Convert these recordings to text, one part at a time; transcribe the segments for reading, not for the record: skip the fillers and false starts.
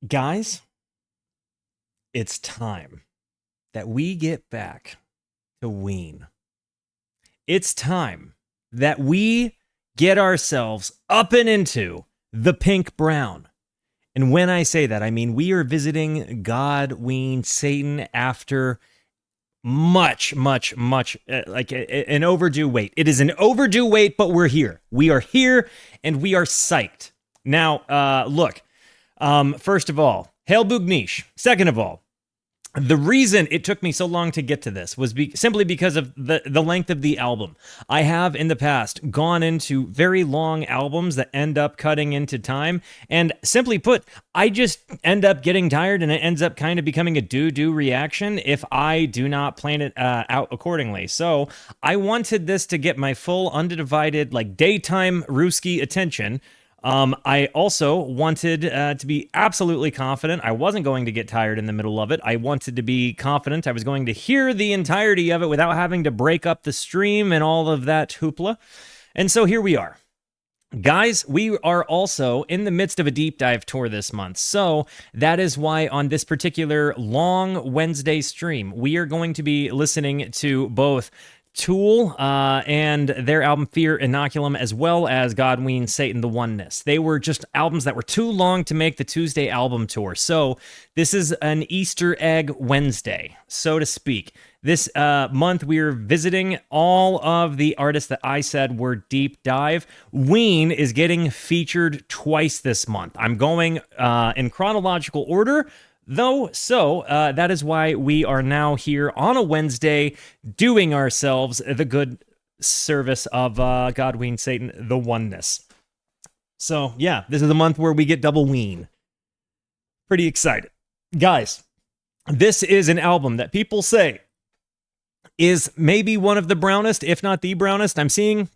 Guys, it's time that we get back to Ween. It's time that we get ourselves up and into the pink brown. And when I say that, I mean we are visiting God, Ween, Satan after much, like an overdue wait. It is an overdue wait, but we're here. We are here and we are psyched. Now, look, first of all, Hail Bougniche. Second of all, the reason it took me so long to get to this was simply because of the length of the album. I have in the past gone into very long albums that end up cutting into time, and simply put, I just end up getting tired, and it ends up kind of becoming a do reaction if I do not plan it out accordingly. So I wanted this to get my full, undivided, like daytime Rooski attention. I also wanted to be absolutely confident I wasn't going to get tired in the middle of it. I wanted to be confident I was going to hear the entirety of it without having to break up the stream and all of that hoopla. And so here we are. Guys, we are also in the midst of a deep dive tour this month. So that is why on this particular long Wednesday stream, we are going to be listening to both Tool and their album Fear Inoculum, as well as God, Ween, Satan, The Oneness. They were just albums that were too long to make the Tuesday album tour. So this is an Easter egg Wednesday, so to speak. This month we are visiting all of the artists that I said were deep dive. Ween is getting featured twice this month. I'm going in chronological order, though, so that is why we are now here on a Wednesday doing ourselves the good service of God, Ween, Satan, The Oneness. So, yeah, this is the month where we get double Ween. Pretty excited. Guys, this is an album that people say is maybe one of the brownest, if not the brownest. I'm seeing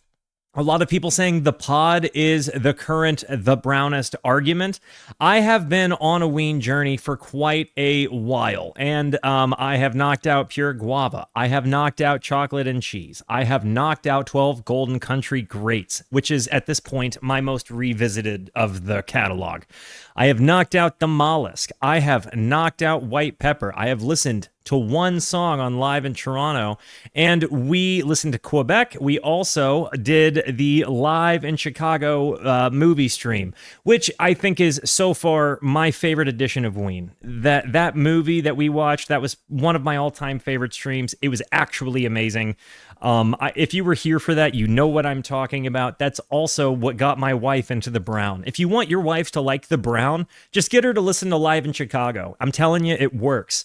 a lot of people saying the pod is the current, the brownest argument. I have been on a Ween journey for quite a while, and I have knocked out Pure Guava. I have knocked out Chocolate and Cheese. I have knocked out 12 Golden Country Greats, which is at this point my most revisited of the catalog. I have knocked out the Mollusk. I have knocked out White Pepper. I have listened to one song on Live in Toronto, and we listened to Quebec. We also did the Live in Chicago movie stream, which I think is so far my favorite edition of Ween. That movie that we watched, that was one of my all-time favorite streams. It was actually amazing. If you were here for that, you know what I'm talking about. That's also what got my wife into the brown. If you want your wife to like the brown, just get her to listen to Live in Chicago. I'm telling you, it works.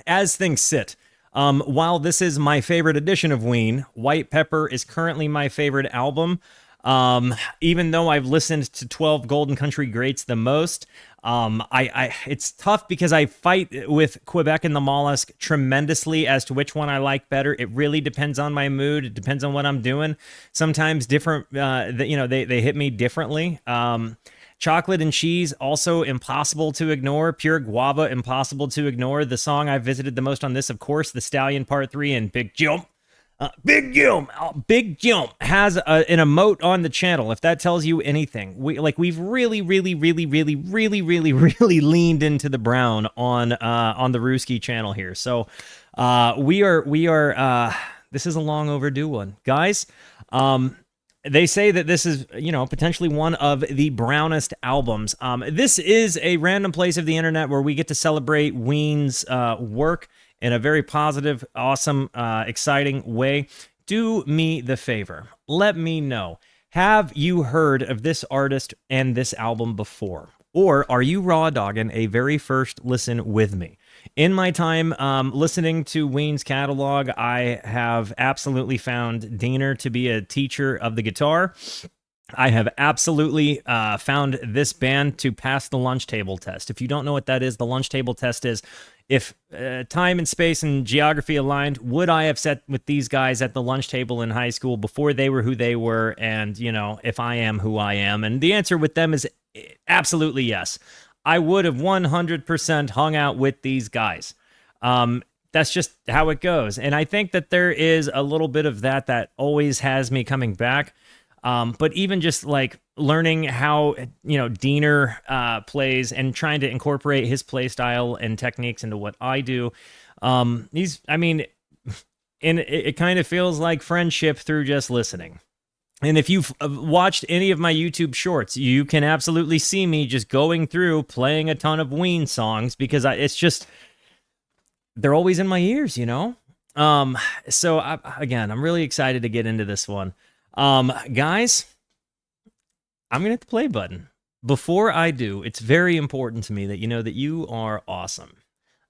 As things sit, while this is my favorite edition of Ween, White Pepper is currently my favorite album. Even though I've listened to 12 Golden Country Greats the most, it's tough because I fight with Quebec and the Mollusk tremendously as to which one I like better. It really depends on my mood. It depends on what I'm doing. Sometimes different, they hit me differently. Chocolate and Cheese, also impossible to ignore. Pure Guava, impossible to ignore. The song I visited the most on this, of course, The Stallion Part 3 and Big Jump. Big Jump has an emote on the channel, if that tells you anything. We've really leaned into the brown on the Rooski channel here. So we are this is a long overdue one. Guys, they say that this is, potentially one of the brownest albums. This is a random place of the internet where we get to celebrate Ween's work in a very positive, awesome, exciting way. Do me the favor. Let me know. Have you heard of this artist and this album before? Or are you raw dogging a very first listen with me? In my time listening to Ween's catalog, I have absolutely found Diener to be a teacher of the guitar. I have absolutely found this band to pass the lunch table test. If you don't know what that is, the lunch table test is if time and space and geography aligned, would I have sat with these guys at the lunch table in high school before they were who they were, and, if I am who I am? And the answer with them is absolutely yes. I would have 100% hung out with these guys. That's just how it goes. And I think that there is a little bit of that always has me coming back. But even just like learning how, Diener plays and trying to incorporate his play style and techniques into what I do. And it kind of feels like friendship through just listening. And if you've watched any of my YouTube shorts, you can absolutely see me just going through playing a ton of Ween songs because it's just, they're always in my ears, So I'm really excited to get into this one. Guys, I'm going to hit the play button. Before I do, it's very important to me that you know that you are awesome,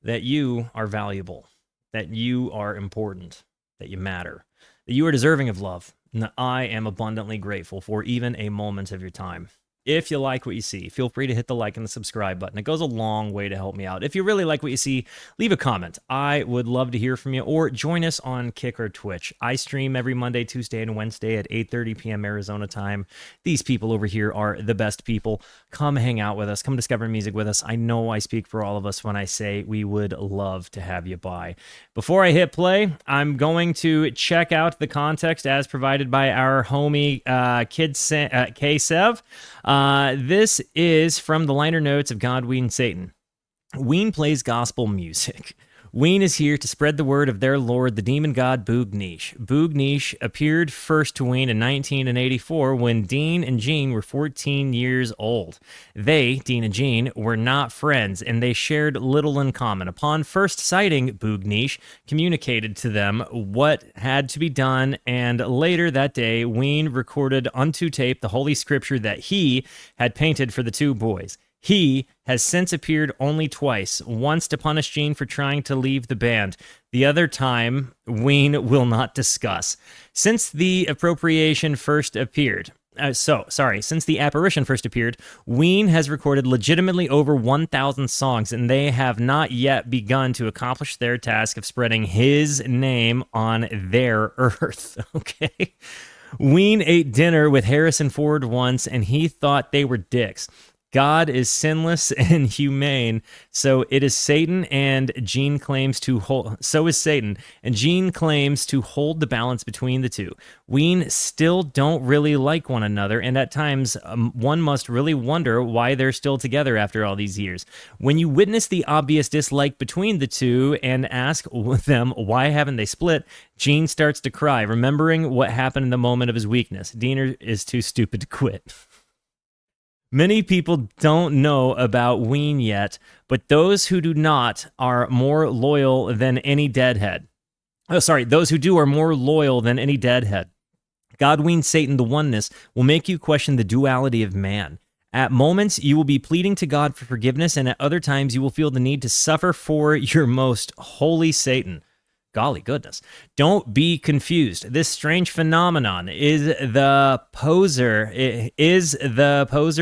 that you are valuable, that you are important, that you matter, that you are deserving of love, and that I am abundantly grateful for even a moment of your time. If you like what you see, feel free to hit the like and the subscribe button. It goes a long way to help me out. If you really like what you see, leave a comment. I would love to hear from you, or join us on Kick or Twitch. I stream every Monday, Tuesday, and Wednesday at 8:30 p.m. Arizona time. These people over here are the best people. Come hang out with us. Come discover music with us. I know I speak for all of us when I say we would love to have you by. Before I hit play, I'm going to check out the context as provided by our homie K-Sev. This is from the liner notes of God, Ween, Satan. Ween plays gospel music. Ween is here to spread the word of their lord, the demon god Boognish. Boognish appeared first to Ween in 1984 when Dean and Jean were 14 years old. They, Dean and Jean, were not friends, and they shared little in common. Upon first sighting, Boognish communicated to them what had to be done, and later that day, Ween recorded onto tape the holy scripture that he had painted for the two boys. He has since appeared only twice, once to punish Jean for trying to leave the band. The other time, Ween will not discuss. Since the apparition first appeared, Ween has recorded legitimately over 1,000 songs, and they have not yet begun to accomplish their task of spreading his name on their earth. Okay? Ween ate dinner with Harrison Ford once, and he thought they were dicks. God is sinless and humane, so it is Satan, and Jean claims to hold. So is Satan, and Jean claims to hold the balance between the two. Ween still don't really like one another, and at times one must really wonder why they're still together after all these years. When you witness the obvious dislike between the two and ask them why haven't they split, Jean starts to cry, remembering what happened in the moment of his weakness. Diener is too stupid to quit. Many people don't know about Ween yet, but those who do not are more loyal than any deadhead. Those who do are more loyal than any deadhead. God, Ween, Satan, the oneness, will make you question the duality of man. At moments, you will be pleading to God for forgiveness, and at other times, you will feel the need to suffer for your most holy Satan. Golly goodness. Don't be confused. This strange phenomenon is the poser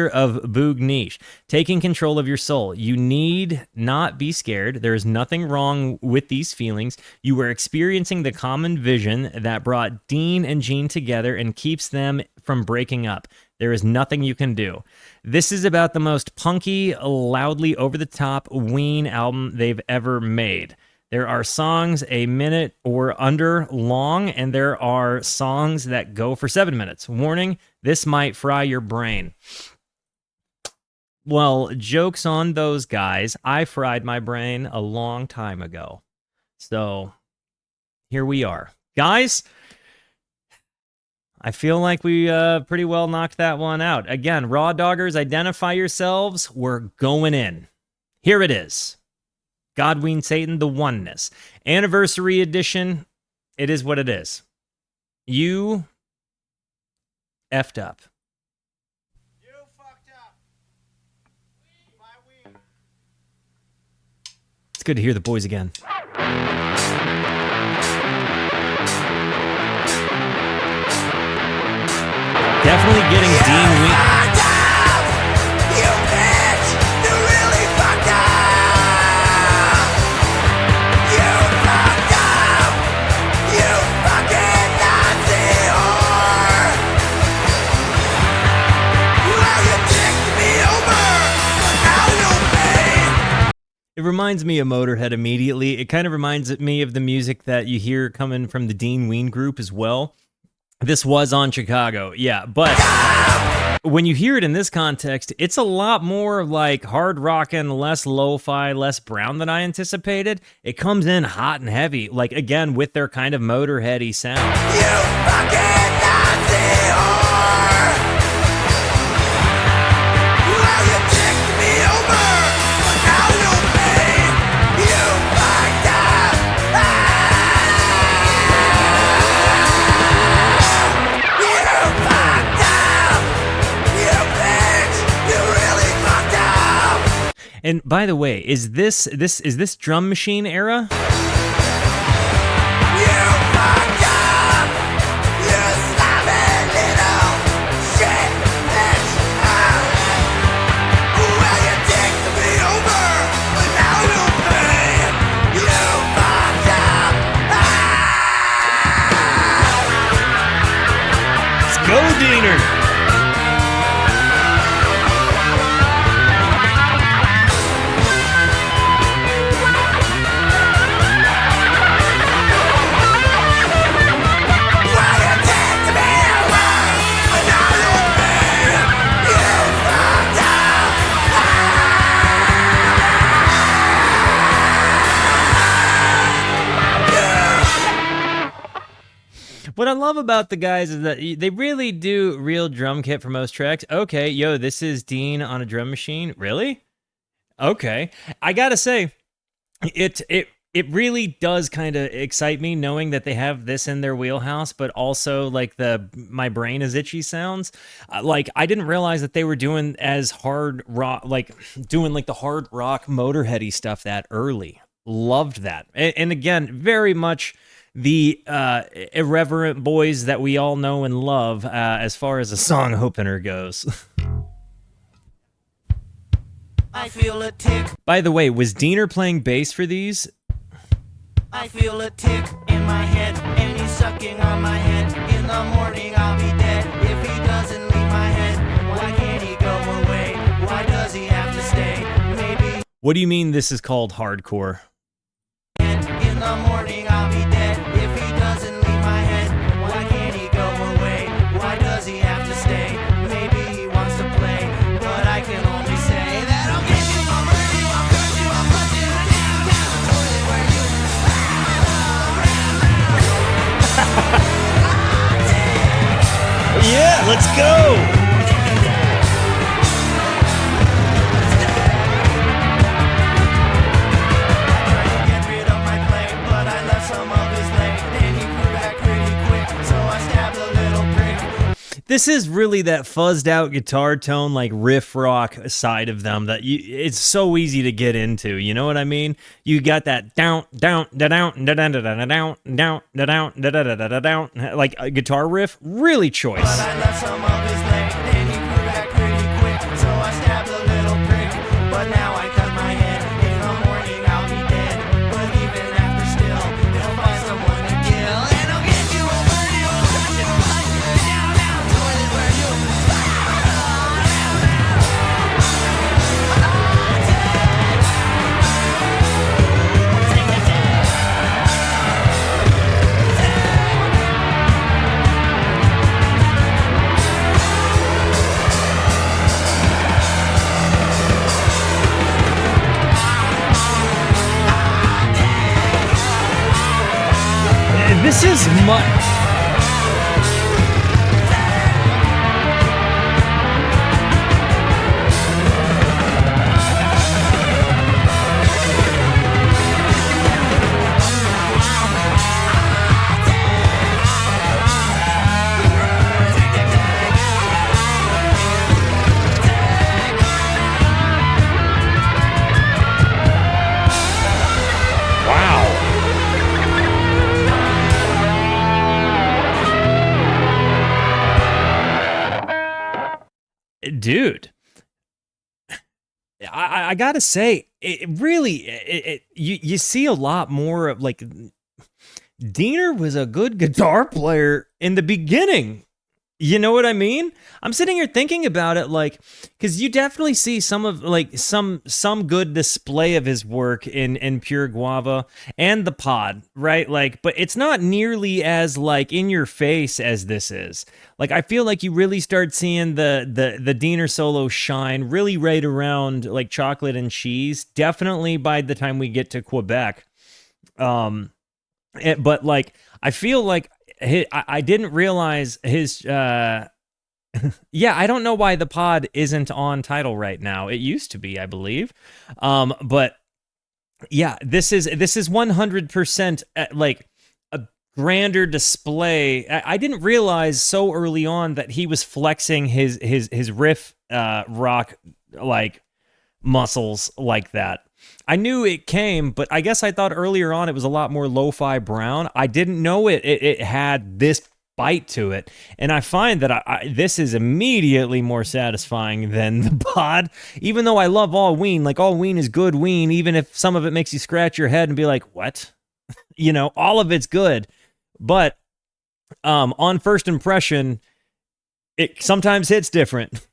of Boognish, taking control of your soul. You need not be scared. There is nothing wrong with these feelings. You are experiencing the common vision that brought Dean and Jean together and keeps them from breaking up. There is nothing you can do. This is about the most punky, loudly over-the-top Ween album they've ever made. There are songs a minute or under long, and there are songs that go for 7 minutes. Warning, this might fry your brain. Well, joke's on those guys. I fried my brain a long time ago. So, here we are. Guys, I feel like we pretty well knocked that one out. Again, Raw Doggers, identify yourselves. We're going in. Here it is. God, Ween, Satan, the oneness. Anniversary edition. It is what it is. You effed up. You fucked up. My Ween. It's good to hear the boys again. Definitely getting Dean Ween. It reminds me of Motorhead immediately. It kind of reminds me of the music that you hear coming from the Dean Ween group as well. This was on Chicago, yeah, but when you hear it in this context, it's a lot more like hard rockin', less lo-fi, less brown than I anticipated. It comes in hot and heavy, like again with their kind of motorheady sound. You fucking Nazi whore! Well, you ticked me over, but now you'll pay. You fucked up! You fucked up! You bitch! You really fucked up! And by the way, is this drum machine era? You fucked up! You sloppy little shit bitch! Well, you ticked me over, but now you'll pay! You fucked up! Let's go, Diener! Well, you ticked me over, but now you'll pay! You fucked up! What I love about the guys is that they really do real drum kit for most tracks. Okay, yo, this is Dean on a drum machine. Really? Okay. I gotta say, it really does kind of excite me knowing that they have this in their wheelhouse, but also like the my brain is itchy sounds. Like I didn't realize that they were doing as hard rock, like doing like the hard rock motorheady stuff that early. Loved that, and again, very much the irreverent boys that we all know and love as far as a song opener goes. I feel a tick, By the way, was Diener playing bass for these? I feel a tick in my head, and he's sucking on my head. In the morning I'll be dead if he doesn't leave my head. Why can't he go away? Why does he have to stay? Maybe What do you mean this is called hardcore? in the morning I'll be dead if he doesn't leave my head. Why can't he go away? Why does he have to stay? Maybe he wants to play, but I can only say that I'll get you, I'll murder you, I'll cut you, I'll put you down, down the toilet where you Yeah, let's go! get rid of my plate, but I left some of his leg. Then he grew back pretty quick, so I stabbed a little prick. This is really that fuzzed out guitar tone, like riff rock side of them that it's so easy to get into. You know what I mean? You got that down, down, da down, da down, da down, down, down, da down, da da da da down, like a guitar riff. Really choice. But I left some of his leg, then he grew back pretty quick, so I stabbed a little prick. But now I cut my head, in the morning I'll be dead. But even after still, he'll find someone to kill. And I'll get you, I'll burn you, I'll cut you, I'll hunt you down, down, toilet where you This is much. Dude, I gotta say, it really, you see a lot more of like, Diener was a good guitar player in the beginning. You know what I mean? I'm sitting here thinking about it, like, because you definitely see some of like some good display of his work in Pure Guava and the Pod, right? Like, but it's not nearly as like in your face as this is. Like, I feel like you really start seeing the Diener solo shine really right around like Chocolate and Cheese. Definitely by the time we get to Quebec. But like, I feel like I didn't realize his yeah, I don't know why the Pod isn't on Tidal right now. It used to be, I believe. But yeah, this is 100% like a grander display. I didn't realize so early on that he was flexing his riff rock like muscles like that. I knew it came, but I guess I thought earlier on it was a lot more lo-fi brown. I didn't know it had this bite to it, and I find that this is immediately more satisfying than the Pod. Even though I love all Ween, like all Ween is good Ween, even if some of it makes you scratch your head and be like, what? You know, all of it's good. But on first impression, it sometimes hits different.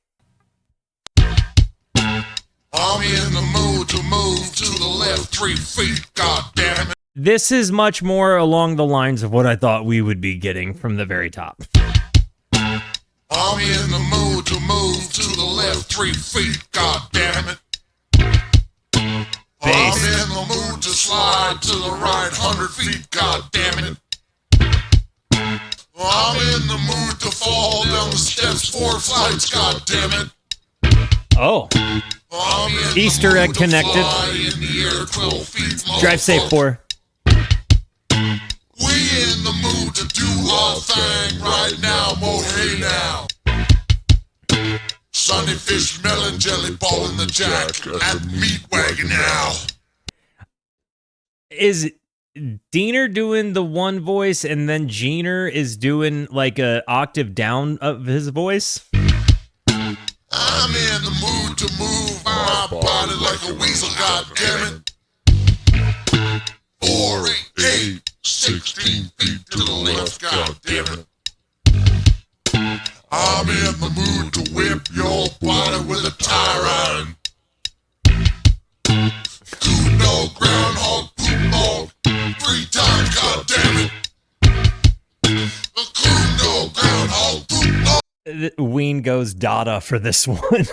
I'm in the mood to move to the left 3 feet, goddammit. This is much more along the lines of what I thought we would be getting from the very top. I'm in the mood to move to the left 3 feet, goddammit. I'm in the mood to slide to the right 100 feet, goddammit. I'm in the mood to fall down the steps 4 flights, goddammit. Oh. Easter egg connected. Drive safe, 4. We in the mood to do our thing right now, mo hey now. Sunny fish, melon, jelly, ball in the jack, at meat wagon now. Is Diener doing the one voice and then Jeaner is doing like a octave down of his voice? I'm in the mood to move my body like a weasel, goddammit. 4, 8, 16 feet to the left, goddammit. I'm in the mood to whip your body with a tire iron. Coon dog, groundhog, poop dog, 3 times, goddammit. A coon dog, groundhog, poop dog. Ween goes Dada for this one. 3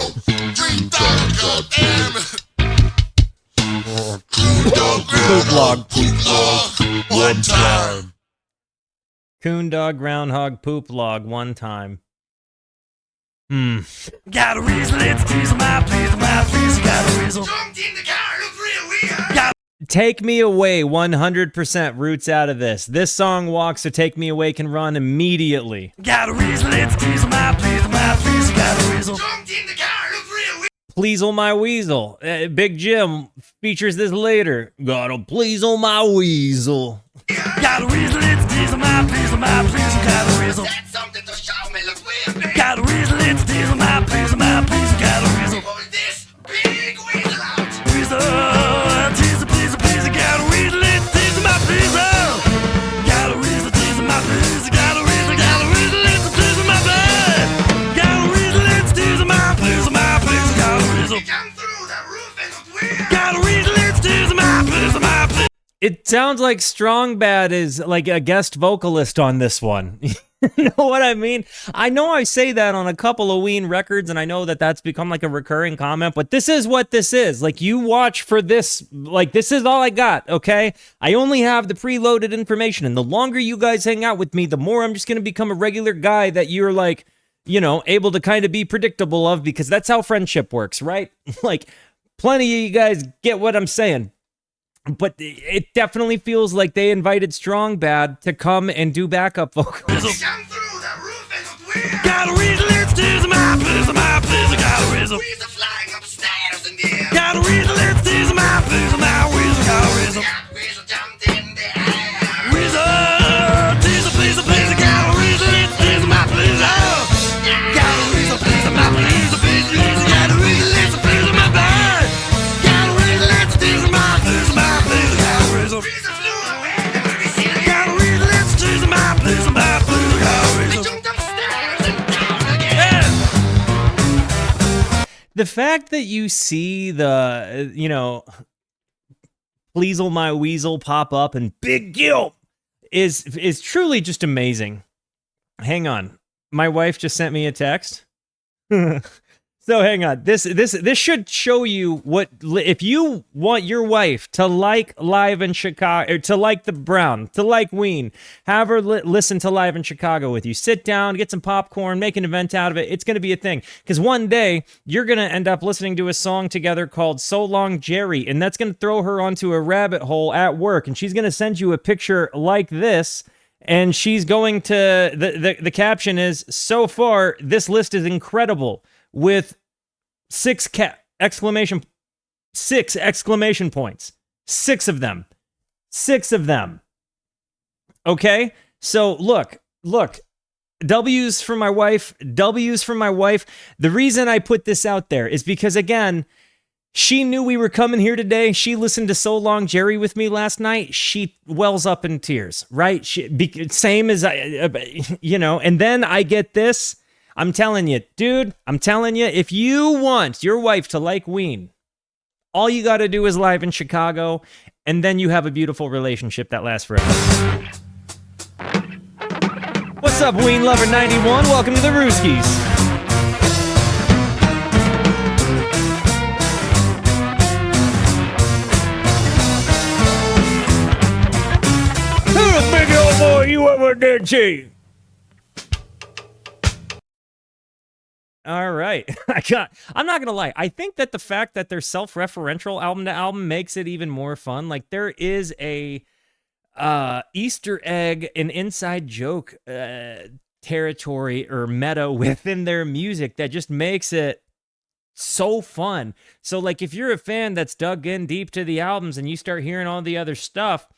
times, goddammit. Coon dog, groundhog, poop log, 1 time. Coon dog, groundhog, poop log, 1 time. Got a reason, let's tease my please, got a reason. Jumped in the car, looked real weird. Take Me Away, 100% roots out of this. This song walks, so Take Me Away can run immediately. Got a reason, let's tease my please, got a reason. Jumped in the car, looked real weird. Please'll My Weasel. Big Jim features this later. Gotta please'll my weasel. Got a reason, let's tease my please, got a reason. That's something to show me, look weird. Got a reason, let's tease my please, got a reason. Pull this big weasel out. Weasel, tease, please, got a reason, let's tease my please. Got a reason, tease my please, got a reason, let's tease my please. Got a reason, let's tease my please, got a reason. Come through the roof and look weird. Got a reason, let's tease my please, It sounds like Strong Bad is like a guest vocalist on this one. You know what I mean? I know I say that on a couple of Ween records, and I know that that's become like a recurring comment, but this is what this is. Like, you watch for this, like, this is all I got, okay? I only have the preloaded information, and the longer you guys hang out with me, the more I'm just going to become a regular guy that you're like, you know, able to kind of be predictable of, because that's how friendship works, right? Like, plenty of you guys get what I'm saying. But it definitely feels like they invited Strong Bad to come and do backup vocals. Come through the roof and look weird. got a reason, let's tease my please, got a reason. Weasel flying upstairs in the air. Got a reason, let's tease my please, got a reason. Weasel jumped in the air. Reason, tease, please, got a reason, let's tease my please. Got a reason, please, my please, got a reason, let's please my bad. Got a reason, let's tease my please, got a reason. Weasel flew away, never be seen again. Got a reason, let's tease my please, got a reason. Jumped upstairs and The fact that you see the, Pleasel My Weasel pop up and Big Gil is truly just amazing. Hang on. My wife just sent me a text. So hang on. This should show you what, if you want your wife to like Live in Chicago, or to like the Brown, to like Ween, have her listen to Live in Chicago with you. Sit down, get some popcorn, make an event out of it. It's going to be a thing. Because one day, you're going to end up listening to a song together called So Long Jerry, and that's going to throw her onto a rabbit hole at work, and she's going to send you a picture like this, and she's going to, the caption is, so far, this list is incredible, with 6 exclamation points. 6 of them. 6 of them. Okay? So look. W's for my wife. W's for my wife. The reason I put this out there is because, again, she knew we were coming here today. She listened to So Long Jerry with me last night. She wells up in tears, right? Same as and then I get this. I'm telling you, dude, if you want your wife to like Ween, all you got to do is Live in Chicago, and then you have a beautiful relationship that lasts forever. What's up, Ween Lover 91? Welcome to the Rooskies. Who's the big old boy you ever did see? All right. I'm not going to lie. I think that the fact that they're self-referential album to album makes it even more fun. Like, there is a Easter egg, an inside joke territory or meta within their music that just makes it so fun. So, like, if you're a fan that's dug in deep to the albums and you start hearing all the other stuff,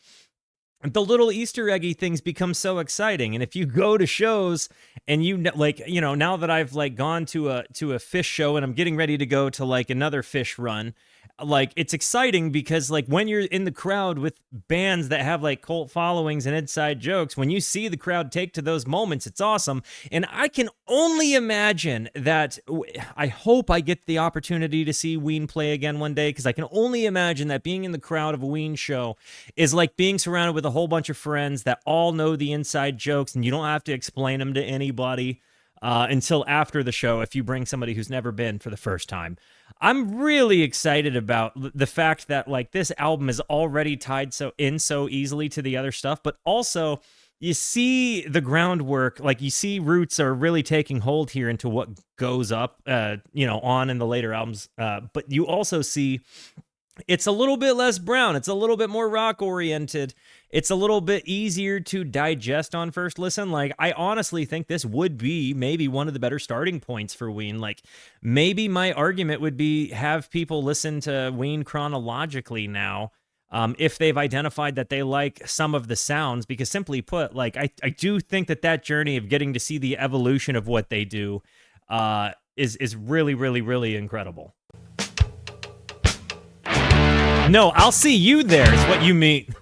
the little Easter eggy things become so exciting. And if you go to shows and now that I've like gone to a fish show and I'm getting ready to go to like another fish run, like, it's exciting because, like, when you're in the crowd with bands that have like cult followings and inside jokes, when you see the crowd take to those moments, it's awesome. And I can only imagine that I hope I get the opportunity to see Ween play again one day, because I can only imagine that being in the crowd of a Ween show is like being surrounded with a whole bunch of friends that all know the inside jokes, and you don't have to explain them to anybody until after the show if you bring somebody who's never been for the first time. I'm really excited about the fact that, like, this album is already tied so easily to the other stuff, but also you see the groundwork, like, you see roots are really taking hold here into what goes up, on in the later albums. But you also see it's a little bit less brown. It's a little bit more rock oriented. It's a little bit easier to digest on first listen. Like, I honestly think this would be maybe one of the better starting points for Ween. Like, maybe my argument would be have people listen to Ween chronologically now, if they've identified that they like some of the sounds, because simply put, like, I do think that journey of getting to see the evolution of what they do is really, really, really incredible. No, I'll see you there is what you mean.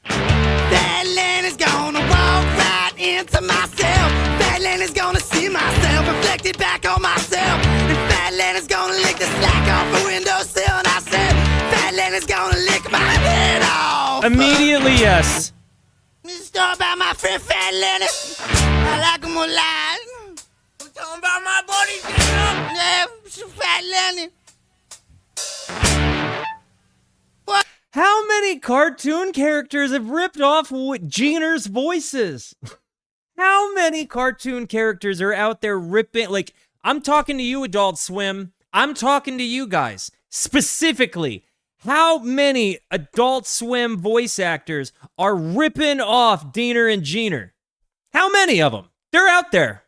That Lenny's gonna walk right into myself. That Lenny's gonna see myself reflected back on myself. And Fat Lenny's gonna lick the slack off the windowsill. And I said, Fat Lenny's gonna lick my head off. Immediately, yes. Start about my friend Fat Lenny. I like him alive. I'm talking about my body. Yeah, Fat Lenny. How many cartoon characters have ripped off Jeaner's voices? How many cartoon characters are out there ripping? Like, I'm talking to you, Adult Swim. I'm talking to you guys. Specifically, how many Adult Swim voice actors are ripping off Diener and Jeaner? How many of them? They're out there.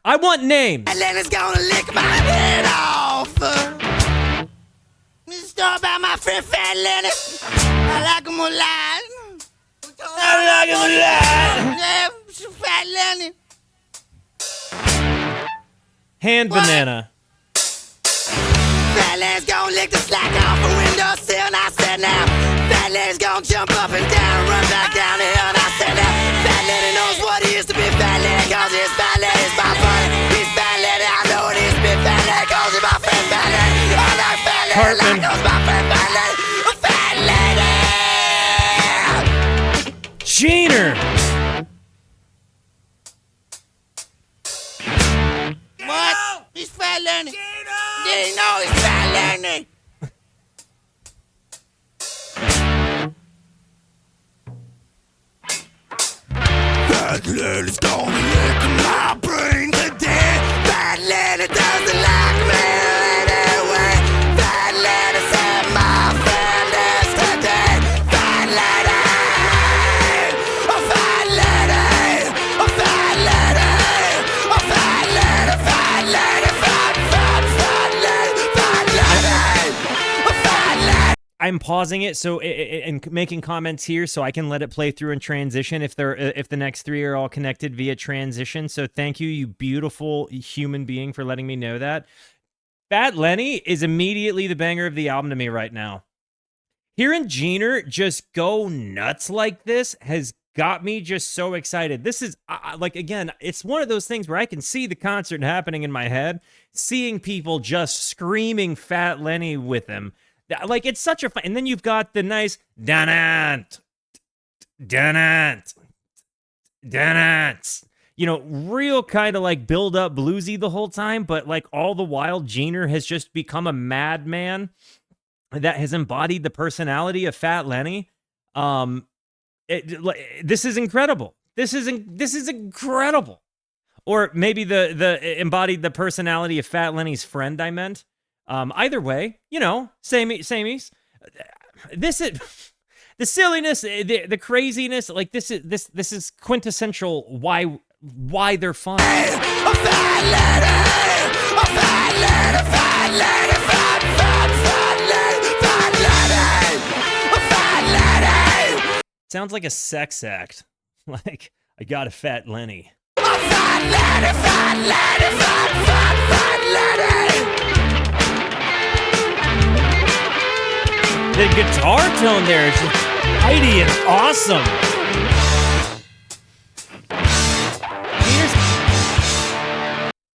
I want names. Lenny's gonna lick my head off. Start about my friend Fat Lenny. I like him alive. I like him alive. Yeah, Fat Lenny. Hand what? Banana. Fat Lenny's gonna lick the slack off a windowsill. And I said now, Fat Lenny's gonna jump up and down and run back down the hill. And I said now, Fat Lenny knows what it is to be Fat Lenny, cause it's Fat Lenny's my buddy. He's Fat Lenny, I know it is to be Fat Lenny, cause Cartman. Jeaner. What? He's fat Lenny. Didn't know he's fat Lenny. Fat Lenny's gonna lick my brain today. Fat Lenny doesn't like me anyway. Fat Lenny said my friend is today. Fat Lenny. A fat Lenny. A fat Lenny. A fat Lenny. Fat Lenny. Fat Lenny. Fat Lenny. A fat Lenny. I'm pausing it so and making comments here so I can let it play through and transition if the next three are all connected via transition. So thank you, you beautiful human being, for letting me know that. Fat Lenny is immediately the banger of the album to me right now. Hearing Jeaner just go nuts like this has got me just so excited. This is like, again, it's one of those things where I can see the concert happening in my head, seeing people just screaming Fat Lenny with him. Like, it's such a fun, and then you've got the nice danant, you know, real kind of like build up bluesy the whole time, but like all the while Jeaner has just become a madman that has embodied the personality of Fat Lenny. This is incredible. This is incredible. Or maybe the embodied the personality of Fat Lenny's friend, I meant. Either way, you know, sameys. This is the silliness, the craziness. Like this is quintessential why they're fun. Sounds like a sex act. Like, I got a Fat Lenny. The guitar tone there is just mighty and awesome.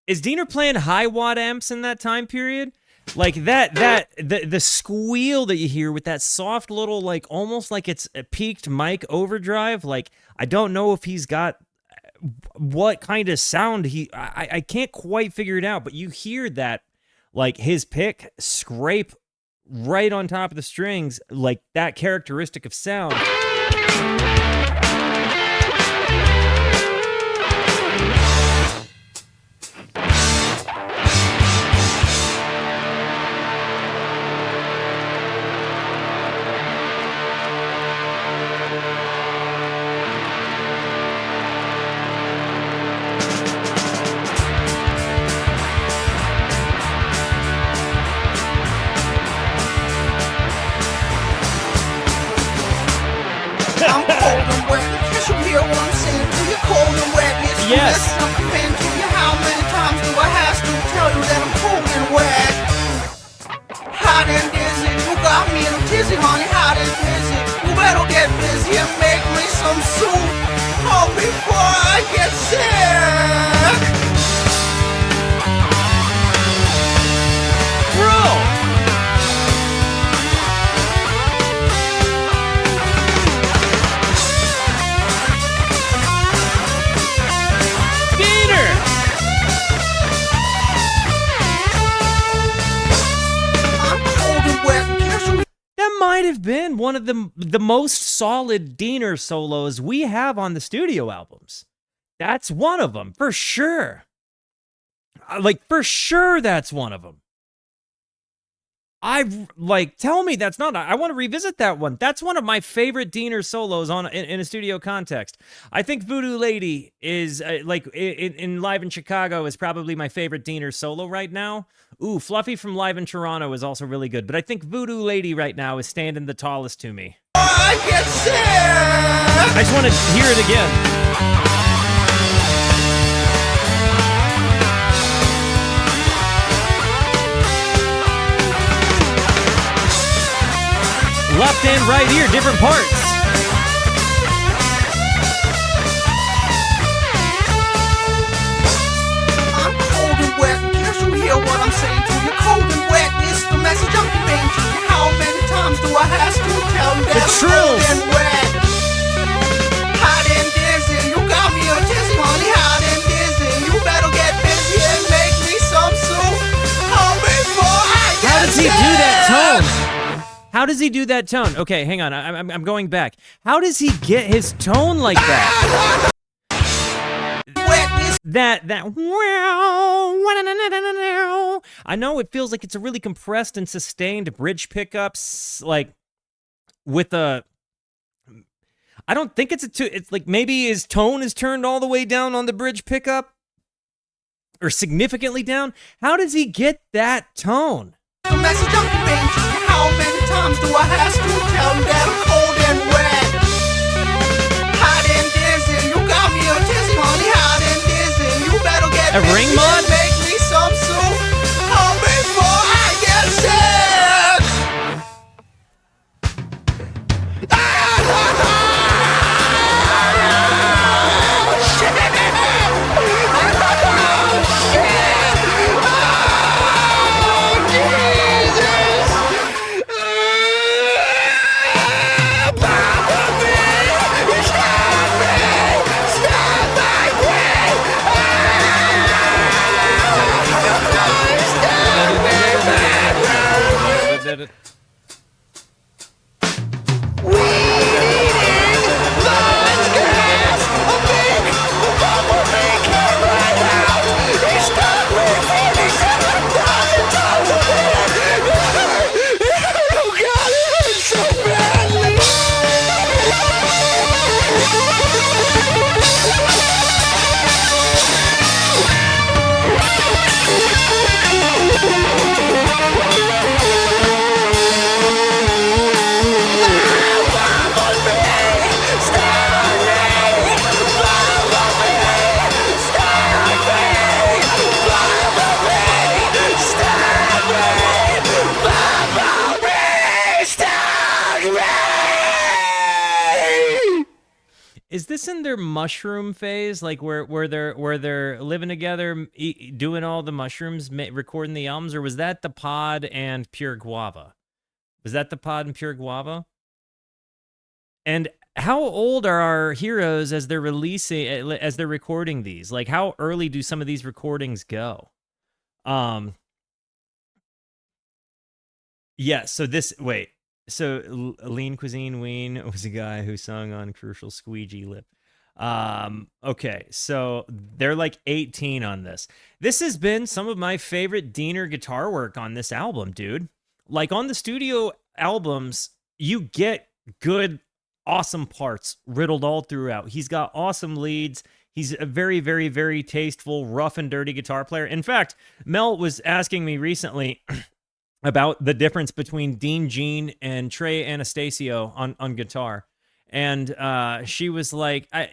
Is Diener playing high watt amps in that time period? Like the squeal that you hear with that soft little, like almost like it's a peaked mic overdrive. Like, I don't know if he's got what kind of sound I can't quite figure it out, but you hear that, like his pick scrape right on top of the strings, like that characteristic of sound. Yes. How many times do I have to tell you that I'm cold and wet? Hot and dizzy, you got me in a tizzy, honey. Hot and dizzy, you better get busy and make me some soup. Oh, before I get sick. Bro. Might have been one of the most solid Diener solos we have on the studio albums. That's one of them, for sure. Like, for sure that's one of them. Tell me that's not. I want to revisit that one. That's one of my favorite Diener solos in a studio context. I think Voodoo Lady is, in Live in Chicago is probably my favorite Diener solo right now. Ooh, Fluffy from Live in Toronto is also really good, but I think Voodoo Lady right now is standing the tallest to me. I get sick. I just want to hear it again. Left and right ear, different parts. I'm cold and wet. Can't you hear what I'm saying to you? Cold and wet is the message I'm conveying. true. Cold and wet. Hot and dizzy, you got me on dizzy, honey. Hot and dizzy, you better get busy and make me some soup. Oh, before I get How does he do that sick. tone? How does he do that tone? Okay, hang on. I'm going back. How does he get his tone like that? Wetness. That I know it feels like it's a really compressed and sustained bridge pickups, like with a. I don't think it's it's like maybe his tone is turned all the way down on the bridge pickup, or significantly down. How does he get that tone? A message I'm conveying to you. How many times do I have to tell you that I'm cold and wet? Hot and dizzy, you got me on dizzy, honey. Hot and dizzy, you better get A busy ring mod? and make me some soup. Oh, before I get sick. Is this in their mushroom phase, like where they're living together, doing all the mushrooms, recording the albums, or was that the Pod and Pure Guava? Was that the Pod and Pure Guava? And how old are our heroes as they're releasing, as they're recording these? Like, how early do some of these recordings go? Yeah. So wait. So Lean Cuisine Ween was a guy who sung on Crucial Squeegee Lip. Okay, so they're like 18 on this. This has been some of my favorite Diener guitar work on this album, dude. Like on the studio albums, you get good, awesome parts riddled all throughout. He's got awesome leads. He's a very, very, very tasteful, rough and dirty guitar player. In fact, Mel was asking me recently about the difference between Dean Jean and Trey Anastasio on guitar. And she was like, I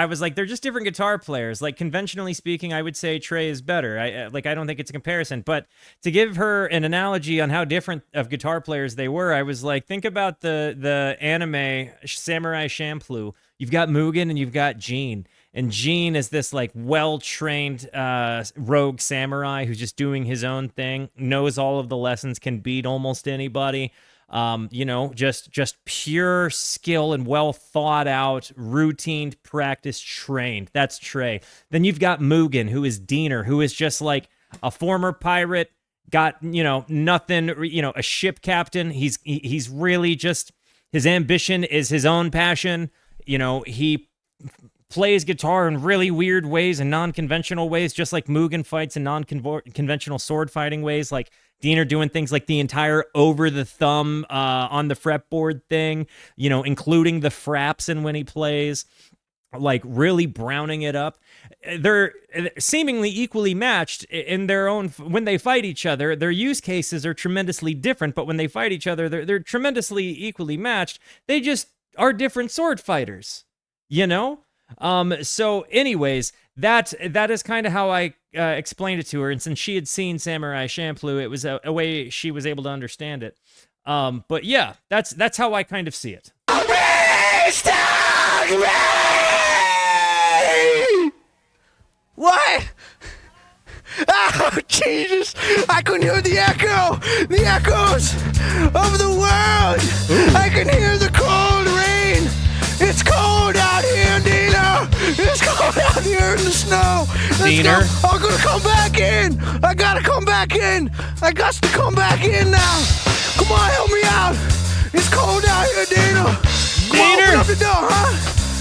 was like, they're just different guitar players. Like, conventionally speaking, I would say Trey is better. I don't think it's a comparison. But to give her an analogy on how different of guitar players they were, I was like, think about the anime Samurai Champloo. You've got Mugen and you've got Jean. And Jean is this like well-trained rogue samurai who's just doing his own thing, knows all of the lessons, can beat almost anybody. Just pure skill and well thought out, routine practice, trained. That's Trey. Then you've got Mugen, who is Diener, who is just like a former pirate, got, nothing, a ship captain. He's really just, his ambition is his own passion. He plays guitar in really weird ways and non-conventional ways, just like Mugen fights in non-conventional sword fighting ways, like Diener doing things like the entire over-the-thumb on the fretboard thing, including the fraps in when he plays, like really browning it up. They're seemingly equally matched in their own, when they fight each other, their use cases are tremendously different, but when they fight each other, they're tremendously equally matched. They just are different sword fighters, So anyways, that is kind of how I explained it to her. And since she had seen Samurai Champloo, it was a way she was able to understand it. But yeah, that's how I kind of see it. What? Oh, Jesus. I can hear the echoes of the world. I can hear the cold rain. It's cold out here, Dina. It's cold out here in the snow. Diener. I'm gonna come back in. I gotta come back in. I got to come back in now. Come on, help me out. It's cold out here, Dina. Come on, open up the door, huh?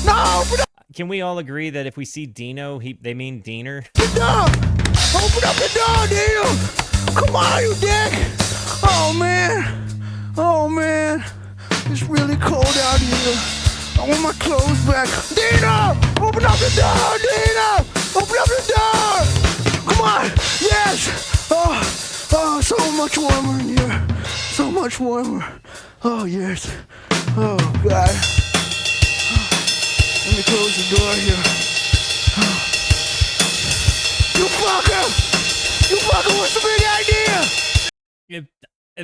No, open up Can we all agree that if we see Dino, they mean Diener? the door. Open up the door, Dina. Come on, you dick. Oh, man. It's really cold out here. I want my clothes back. Dina! Open up the door, Dina! Open up the door! Come on! Yes! Oh, so much warmer in here. So much warmer. Oh, yes. Oh, God. Let me close the door here. You fucker, what's the big idea?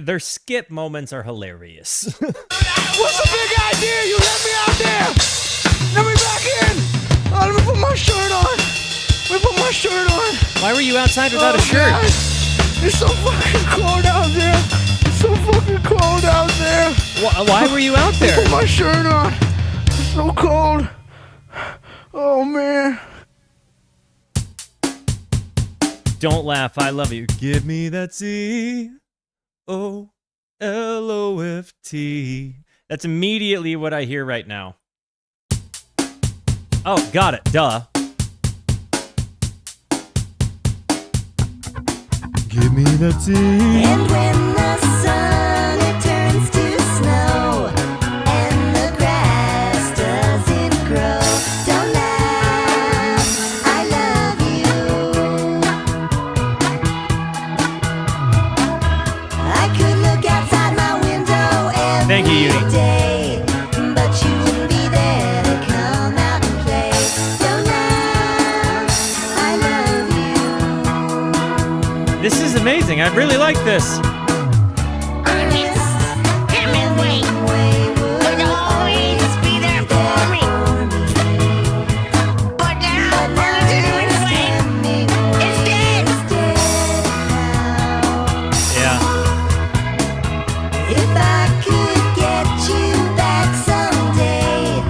Their skip moments are hilarious. What's the big idea? You let me out there! Let me back in! Oh, let me put my shirt on. Why were you outside without a shirt? God. It's so fucking cold out there. Why were you out there? Put my shirt on. It's so cold. Oh, man. Don't laugh, I love you. Give me that C-O-L-O-F-T. That's immediately what I hear right now. Oh, got it. Duh. Give me that C. And when the sun it turns to snow and the grass doesn't grow, don't laugh, I love you. I could look outside my window Thank you, every Uni. day, but you wouldn't be there to come out and play. Don't laugh, I love you. This is amazing. I really like this. Yeah. If I could get you back someday,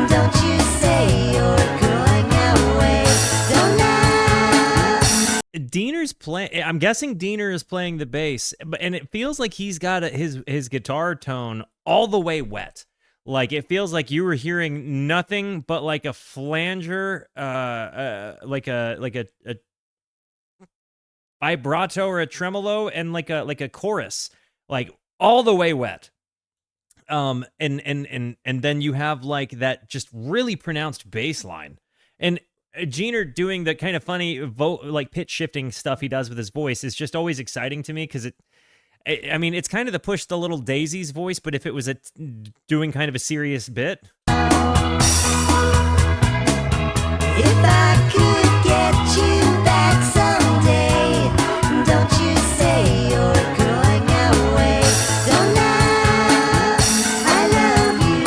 don't you say you're going away. Don't laugh. Diener's playing. I'm guessing Diener is playing the bass, and it feels like he's got his guitar tone all the way wet. Like it feels like you were hearing nothing but like a flanger, like a vibrato or a tremolo, and like a chorus, like all the way wet. And then you have like that just really pronounced bass line, and Diener doing the kind of funny like pitch shifting stuff he does with his voice is just always exciting to me because I mean, it's kind of the Push the Little Daisies voice, but if it was doing kind of a serious bit. If I could get you back someday, don't you say you're going away. Don't laugh, I love you.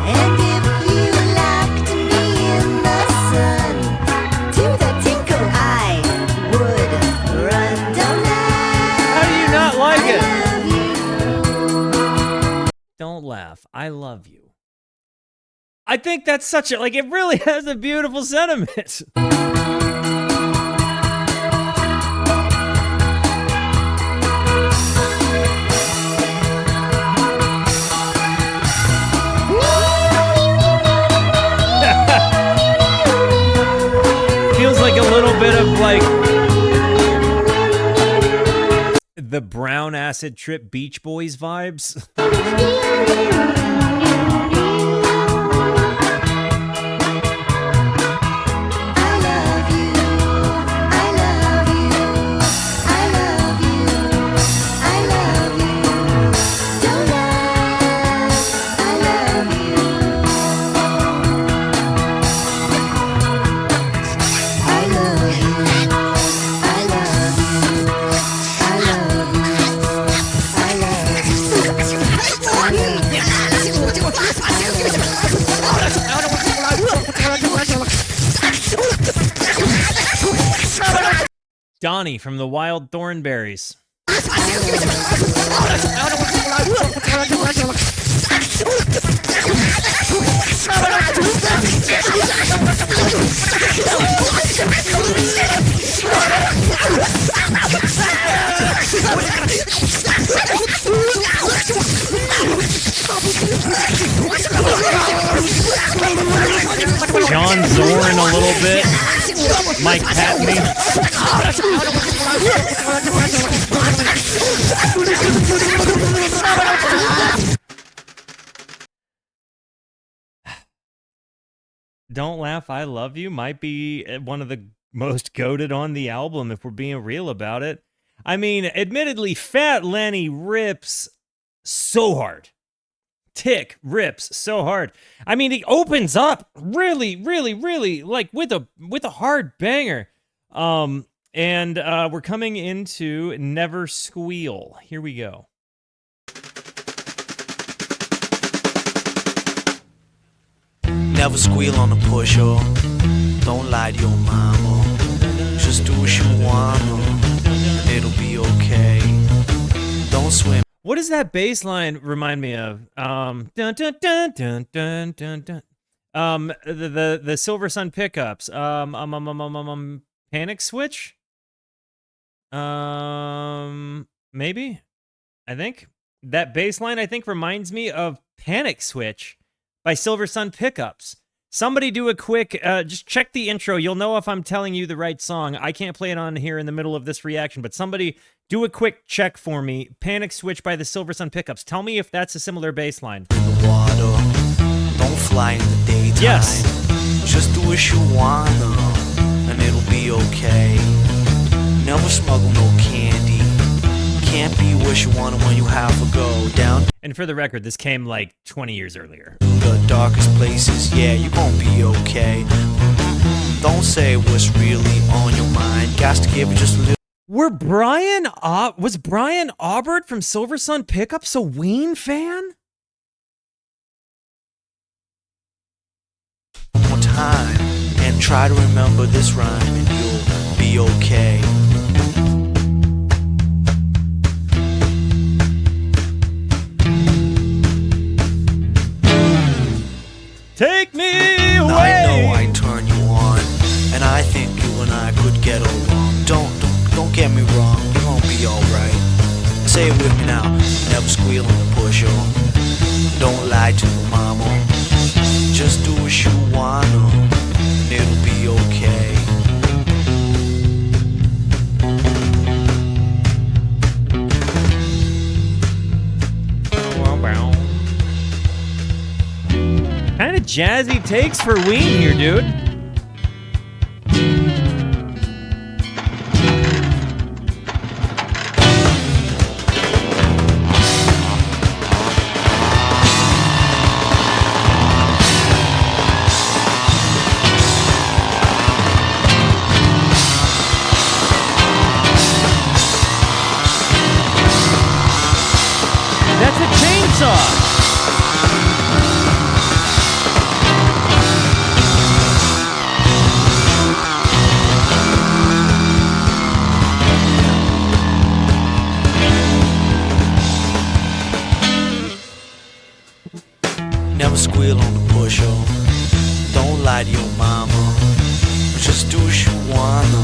And if you locked me in the sun, to the tinkle I would run. Don't laugh, How do you not like I it? love you. Don't laugh. I love you. I think that's such a, like, it really has a beautiful sentiment. Feels like a little bit of like the Brown Acid Trip Beach Boys vibes. I love you, I love you, I love you, I love you. Don't laugh, I love you. I love you, I love you, I love you, I love you. Donnie from the Wild Thornberries. John Zorn a little bit. Mike Patney. Don't Laugh, I Love You might be one of the most goated on the album if we're being real about it. I mean, admittedly, Fat Lenny rips so hard. Tick rips so hard. I mean, he opens up really, really, really like with a hard banger. And we're coming into Never Squeal. Here we go. Never squeal on the pusher. Don't lie to your mama. Just do what you wanna, and it'll be okay. Don't swim. What does that bass line remind me of? Dun, dun, dun, dun, dun, dun, dun. The Silver Sun pickups. Panic Switch. Maybe. I think that bass line I think reminds me of Panic Switch by Silver Sun Pickups. Somebody do a quick, just check the intro. You'll know if I'm telling you the right song. I can't play it on here in the middle of this reaction, but somebody do a quick check for me. Panic Switch by the Silver Sun Pickups. Tell me if that's a similar bass line. In the water, don't fly in the daytime. Yes. Just do what you wanna, and it'll be okay. Never smuggle no candy. Can't be what you wanna when you have to go down. And for the record, this came like 20 years earlier. The darkest places, yeah, you gon' be okay. Don't say what's really on your mind. Got to give it just a little. Was Brian Aubert from Silver Sun Pickups a Ween fan? One more time and try to remember this rhyme, and you'll be okay. Take me away. I know I turn you on, and I think you and I could get along. Don't get me wrong, you're gonna be alright. Say it with me now. Never squeal on the pusher. Don't lie to your mama. Just do what you wanna, and it'll be okay. Kind of jazzy takes for Ween here, dude. That's a chainsaw. Never squeal on the pusher. Don't lie to your mama. Just do what you wanna.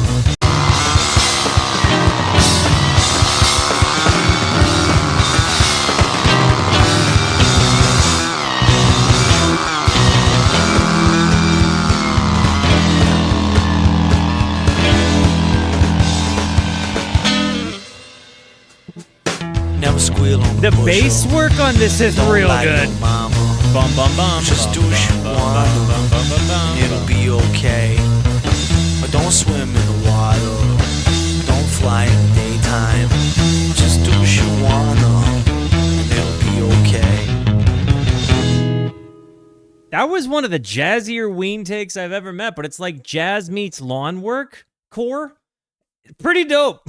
Never squeal on The the pusher. bass work on this is Don't real lie to good. your mama. Bum bum bum. Just do what you want, and it'll be okay. But don't swim in the water. Don't fly in the daytime. Just do what you wanna, and it'll be okay. That was one of the jazzier Ween takes I've ever met, but it's like jazz meets lawn work core. Pretty dope.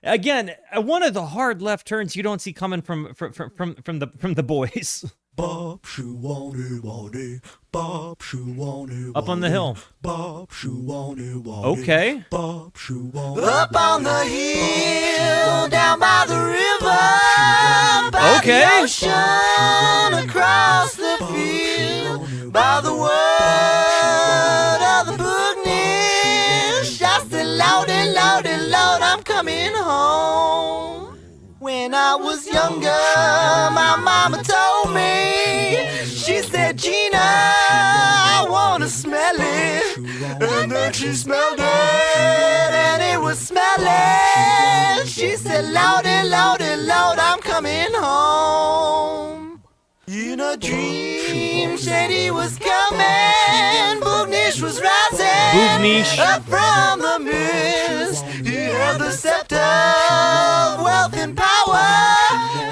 Again, one of the hard left turns you don't see coming from the boys. Bob Shoo-Wani Wani, Bob Shoo-Wani Up on the hill. Bob Shoo-Wani Wani, Okay. Bob Shoo-Wani Up on the hill, down by the river, by Okay. the ocean, across the field, by the word of the booknish. I said, Lordy, Lordy, Lord, I'm coming home. When I was younger, my mama told me, she said, Gina, I want to smell it. And then she smelled it, and it was smelling. She said, Lordy, Lordy, Lord, I'm coming home. In a dream, Shady was coming, Boognish was rising. Boognish. Up from the mist, he held the scepter of wealth and power,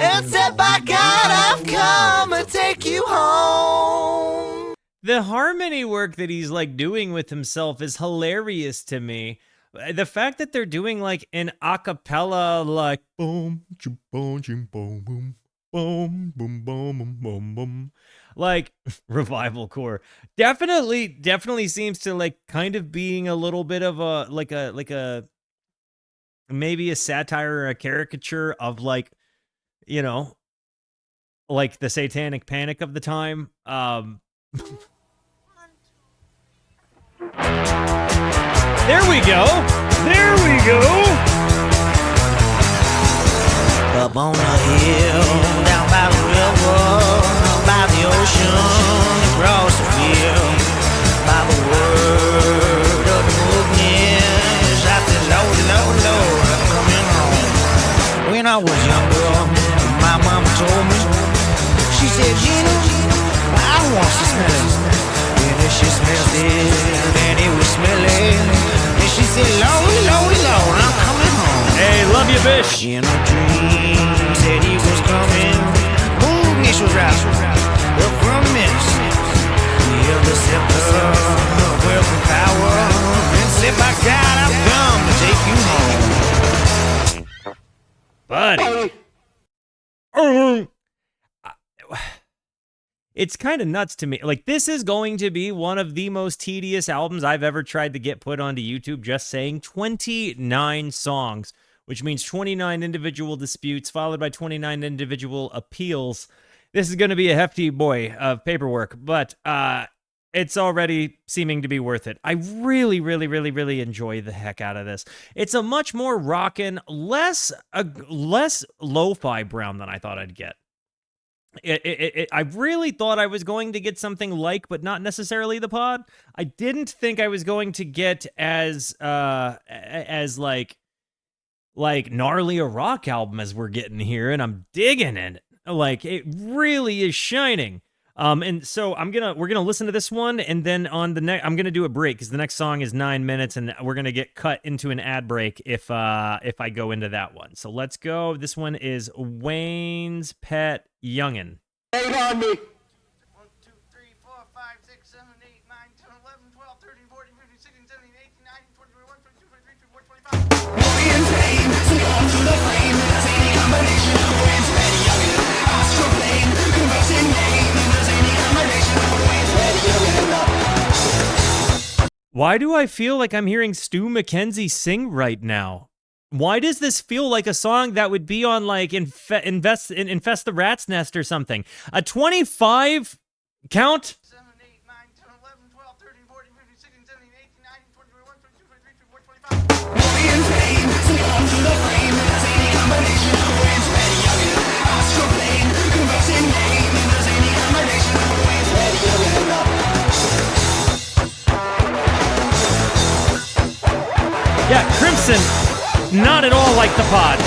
and said, by God, I've come to take you home. The harmony work that he's like doing with himself is hilarious to me. The fact that they're doing like an acapella, like boom, chim, boom, chim, boom, boom, boom, boom, boom, boom, boom, boom, like revival core, definitely seems to like kind of being a little bit of a like a maybe a satire or a caricature of like, you know, like the satanic panic of the time. There we go. There we go. Up on the hill, down by the river, by the ocean, across the field, by the word of the booknish. I said, Lord, Lord, Lord, I'm coming home. When I was younger, my mama told me, she said, Gina, I want to smell it. And she smelled it, and it was smelling. And she said, Lord, Lord, Lord, I'm coming home. Hey, love you, Bish. In a dream, said he was coming. Boognish was rising up from mist. He held the scepter of wealth and power, and said, by God, I've come to take you home. Buddy. It's kind of nuts to me. Like, this is going to be one of the most tedious albums I've ever tried to get put onto YouTube. Just saying, 29 songs, which means 29 individual disputes followed by 29 individual appeals. This is going to be a hefty boy of paperwork, but it's already seeming to be worth it. I really enjoy the heck out of this. It's a much more rockin', less lo-fi brown than I thought I'd get. I really thought I was going to get something like, but not necessarily the pod. I didn't think I was going to get as like gnarly a rock album as we're getting here, and I'm digging it. Like, it really is shining. And so we're gonna listen to this one, and then on the next, I'm gonna do a break because the next song is 9 minutes, and we're gonna get cut into an ad break if I go into that one. So let's go. This one is Wayne's Pet Youngin. 1, 2, 3, 4, 5, 6, 7, 8, 9, 10, 11, 12, 13, 14, 15, 16, 17, 18, 19, 20, 21, 22, 23, 24, 25. Why do I feel like I'm hearing Stu McKenzie sing right now? Why does this feel like a song that would be on like Infest the Rat's Nest or something? A 25 count? 7, 8, 9, 10, 11, 12, 13, 14, 15, 16, 17, 18, 19, 20, 21, 22, 23, 24, 25. Yeah, Crimson, not at all like the pod.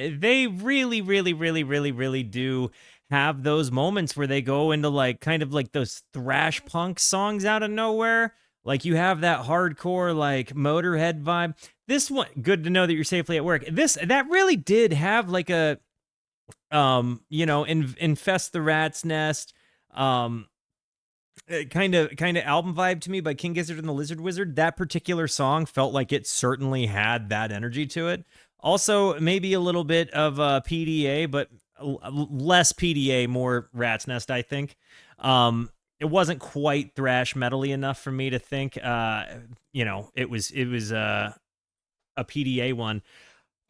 they really, really, really, really, really do have those moments where they go into like kind of like those thrash punk songs out of nowhere. Like you have that hardcore like Motorhead vibe. This one, good to know that you're safely at work. That really did have like a infest the rat's nest kind of album vibe to me by King Gizzard and the Lizard Wizard. That particular song felt like it certainly had that energy to it. Also, maybe a little bit of PDA, but less PDA, more Rat's Nest, I think. It wasn't quite thrash metally enough for me to think, it was a PDA one.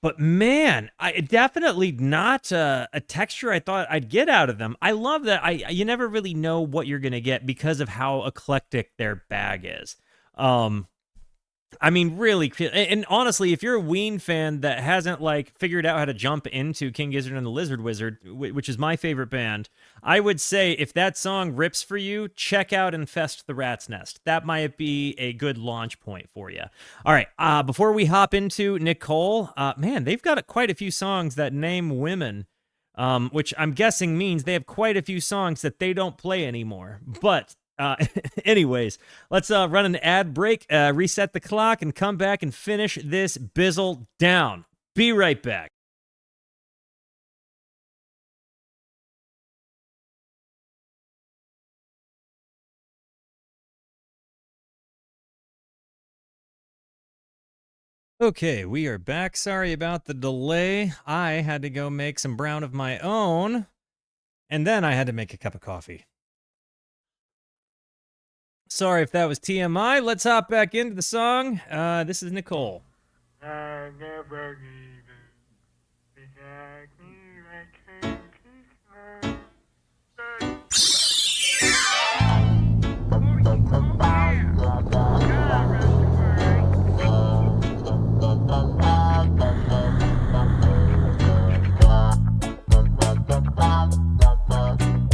But man, I definitely not a texture I thought I'd get out of them. I love that you never really know what you're gonna get because of how eclectic their bag is. I mean, really, and honestly, if you're a Ween fan that hasn't like figured out how to jump into King Gizzard and the Lizard Wizard, which is my favorite band, I would say if that song rips for you, check out Infest the Rat's Nest. That might be a good launch point for you. All right, before we hop into Nicole, man, they've got quite a few songs that name women, which I'm guessing means they have quite a few songs that they don't play anymore. But anyways, let's run an ad break, reset the clock, and come back and finish this bizzle down. Be right back. Okay, we are back. Sorry about the delay. I had to go make some brown of my own, and then I had to make a cup of coffee. Sorry if that was TMI. Let's hop back into the song. This is Nicole. I never even attack me like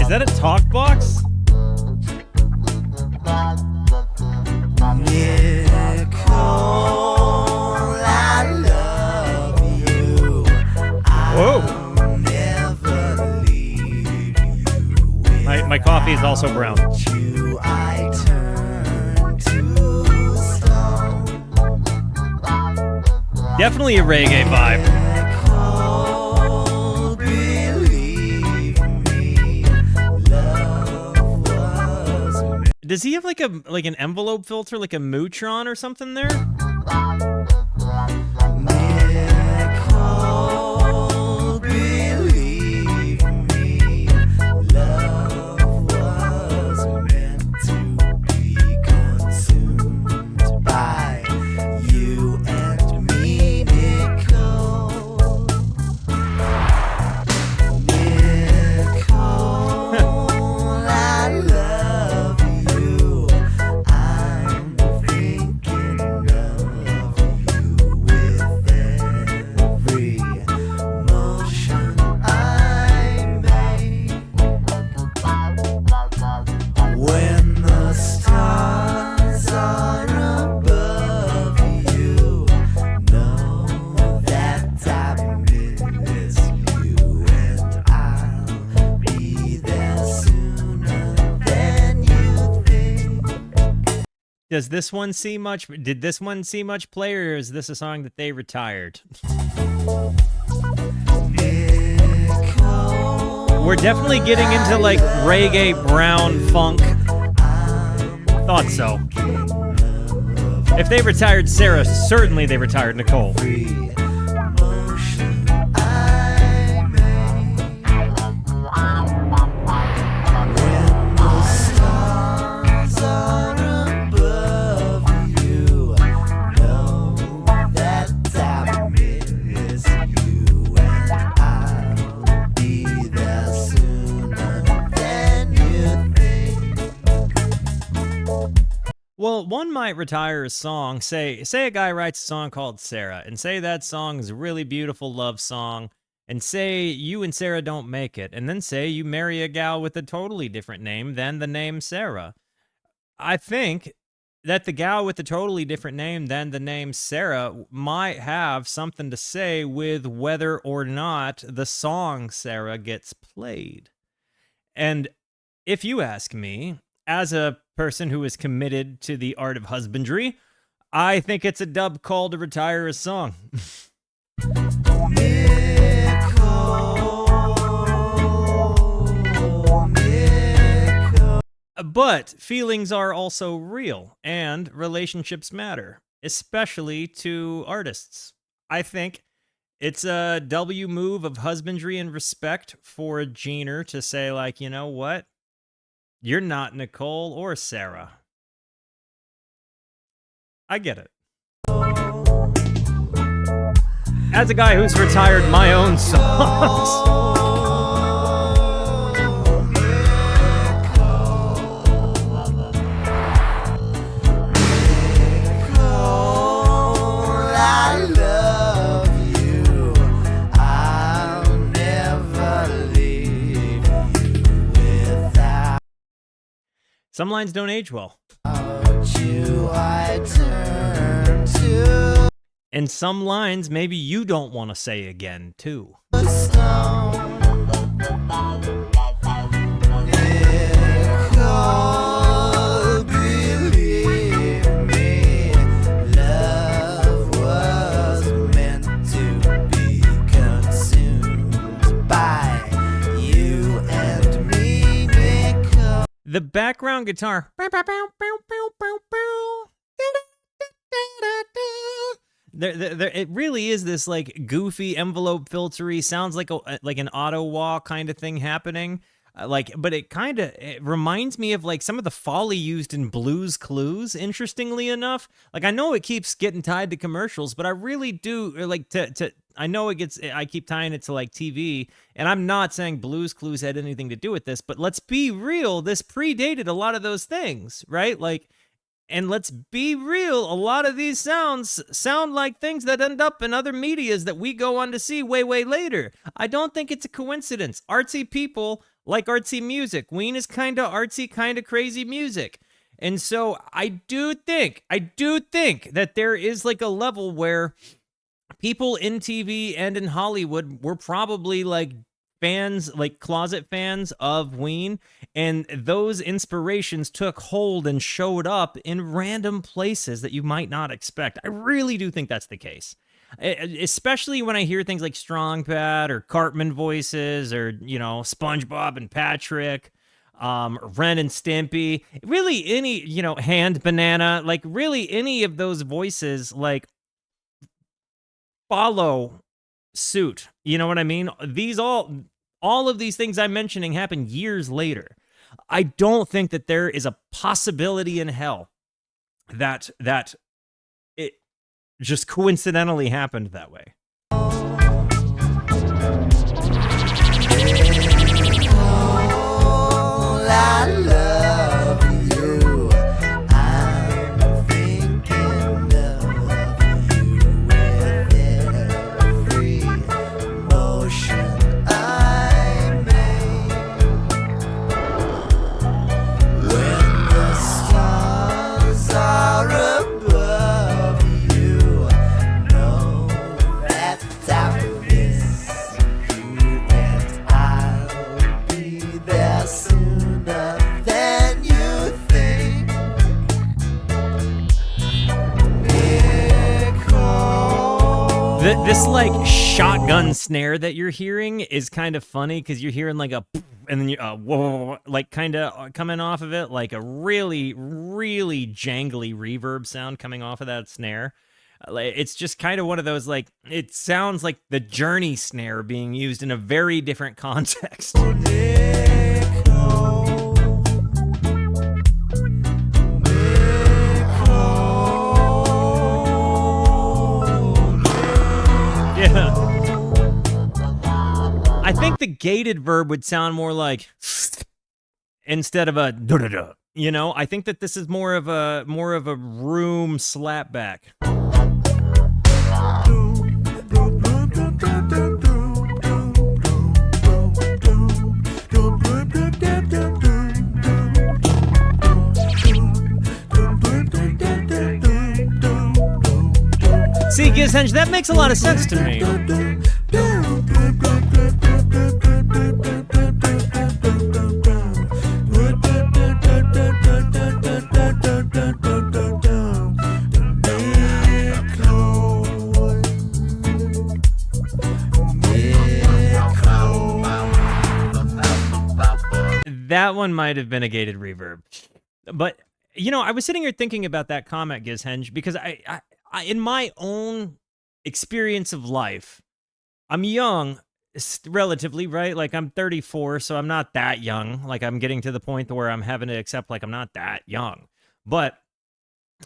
Is that a talk box? Nicole, I love you. Whoa. I'll never leave you. My coffee is also brown. You, I turn to stone. Definitely a reggae vibe. Nicole, believe me, love was Does he have like an envelope filter, like a Mootron or something there? Nicole, believe me, love was meant to be consumed by you and me, Nicole. Nicole, I love you. I'm thinking of you with every motion I make. When the stars are above you, know that I miss you, and I'll be there sooner than you think. Did this one see much play, or is this a song that they retired? Nicole, We're definitely getting into like reggae, brown, funk. Thought so. If they retired Sarah, certainly they retired Nicole. every motion I make. When the stars are above you, know that I miss you, and I'll be there sooner than you think. Well, one might retire a song. Say a guy writes a song called Sarah, and say that song is a really beautiful love song, and say you and Sarah don't make it, and then say you marry a gal with a totally different name than the name Sarah. I think that the gal with the totally different name than the name Sarah might have something to say with whether or not the song Sarah gets played. And if you ask me, as a person who is committed to the art of husbandry, I think it's a dub call to retire a song. But feelings are also real, and relationships matter, especially to artists. I think it's a W move of husbandry and respect for Jeaner to say, like, you know what? You're not Nicole or Sarah. I get it. As a guy who's retired my own songs. Some lines don't age well. And some lines maybe you don't want to say again, too. The background guitar. It really is this like goofy envelope filtery, sounds like an auto wah kind of thing happening. But it reminds me of like some of the foley used in Blue's Clues, interestingly enough. Like, I know it keeps getting tied to commercials, but I really do like I know I keep tying it to like TV, and I'm not saying Blue's Clues had anything to do with this, but let's be real, this predated a lot of those things, right? Like, and let's be real, a lot of these sounds sound like things that end up in other medias that we go on to see way, way later. I don't think it's a coincidence. Artsy people like artsy music. Ween is kind of artsy, kind of crazy music. And so I do think that there is like a level where people in TV and in Hollywood were probably like fans, like closet fans of Ween, and those inspirations took hold and showed up in random places that you might not expect. I really do think that's the case. Especially when I hear things like Strong Pat or Cartman voices, or, you know, SpongeBob and Patrick, Ren and Stimpy, really any, you know, Hand Banana, like really any of those voices, like, follow suit. You know what I mean? These all of these things I'm mentioning happened years later. I don't think that there is a possibility in hell that it just coincidentally happened that way. I love you. I'm thinking of you with every motion I make. When the stars are above you, know that I'll miss you, and I'll be there sooner than you think. This like shotgun snare that you're hearing is kind of funny because you're hearing like a and then you whoa, like kind of coming off of it, like a really, really jangly reverb sound coming off of that snare. It's just kind of one of those, like, it sounds like the Journey snare being used in a very different context. Yeah. I think the gated verb would sound more like instead of a da-da-da. You know, I think that this is more of a room slapback. See, Gizhenge, that makes a lot of sense to me. That one might have been a gated reverb. But, you know, I was sitting here thinking about that comment, Gizhenge, because I in my own experience of life, I'm young, relatively, right? Like, I'm 34, so I'm not that young. Like, I'm getting to the point where I'm having to accept, like, I'm not that young. But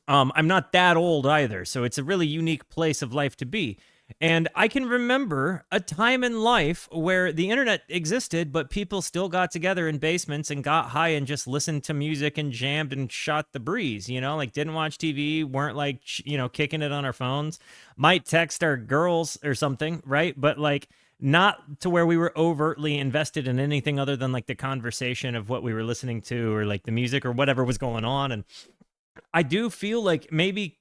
I'm not that old either, so it's a really unique place of life to be. And I can remember a time in life where the internet existed, but people still got together in basements and got high and just listened to music and jammed and shot the breeze, you know, like didn't watch TV, weren't like, you know, kicking it on our phones, might text our girls or something, right? But like not to where we were overtly invested in anything other than like the conversation of what we were listening to or like the music or whatever was going on. And I do feel like maybe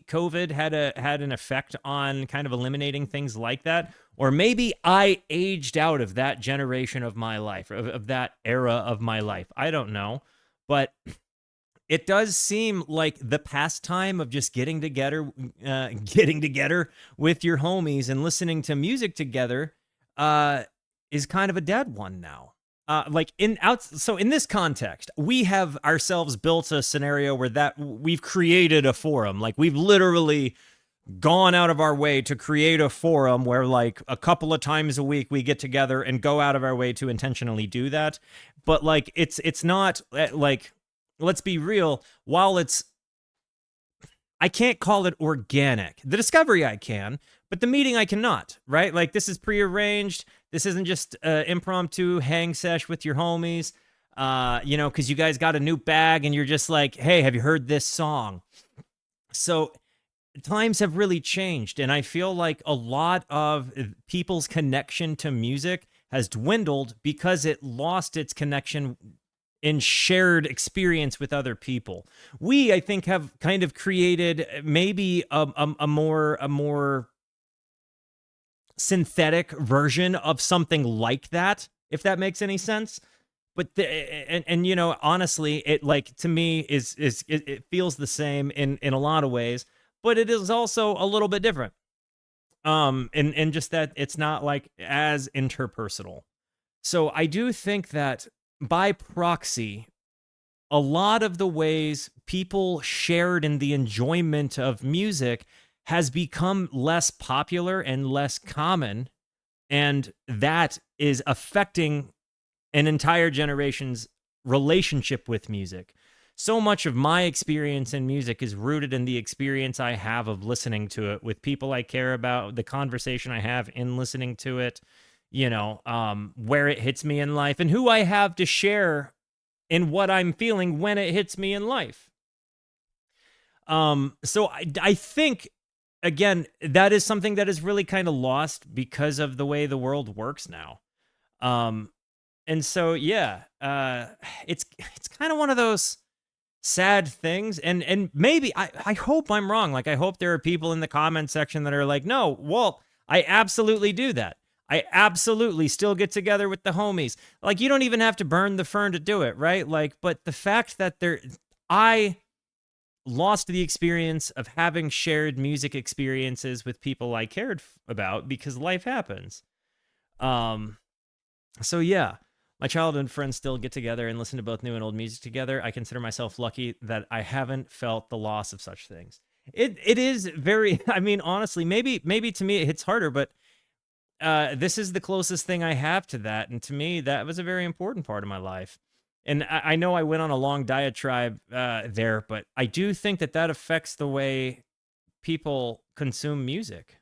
COVID had an effect on kind of eliminating things like that, or maybe I aged out of that generation of my life, of that era of my life. I don't know, but it does seem like the pastime of just getting together with your homies and listening to music together is kind of a dead one now. So in this context, we have ourselves built a scenario where that we've created a forum. Like we've literally gone out of our way to create a forum where like a couple of times a week we get together and go out of our way to intentionally do that. But like it's not like, let's be real, while I can't call it organic. The discovery I can, but the meeting I cannot, right? Like this is prearranged. This isn't just impromptu hang sesh with your homies, you know, because you guys got a new bag and you're just like, hey, have you heard this song? So times have really changed. And I feel like a lot of people's connection to music has dwindled because it lost its connection in shared experience with other people. We, I think, have kind of created maybe a more synthetic version of something like that, if that makes any sense. But and you know, honestly, it like to me it feels the same in a lot of ways, but it is also a little bit different. And just that it's not like as interpersonal. So I do think that by proxy, a lot of the ways people shared in the enjoyment of music has become less popular and less common, and that is affecting an entire generation's relationship with music. So much of my experience in music is rooted in the experience I have of listening to it with people I care about, the conversation I have in listening to it, you know, where it hits me in life, and who I have to share in what I'm feeling when it hits me in life. So I think, again, that is something that is really kind of lost because of the way the world works now. And so, yeah, it's kind of one of those sad things. And maybe, I hope I'm wrong. Like, I hope there are people in the comment section that are like, no, Walt, I absolutely do that. I absolutely still get together with the homies. Like, you don't even have to burn the fern to do it, right? Like, but the fact that I lost the experience of having shared music experiences with people I cared about because life happens. So yeah, my childhood friends still get together and listen to both new and old music together. I consider myself lucky that I haven't felt the loss of such things. It is very, I mean, honestly, maybe to me it hits harder, but this is the closest thing I have to that. And to me, that was a very important part of my life. And I know I went on a long diatribe there, but I do think that affects the way people consume music.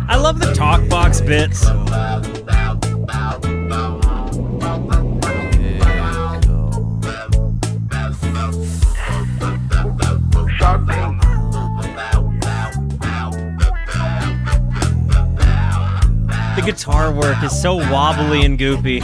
I love the talk box 6 bits. The guitar work is so wobbly and goopy.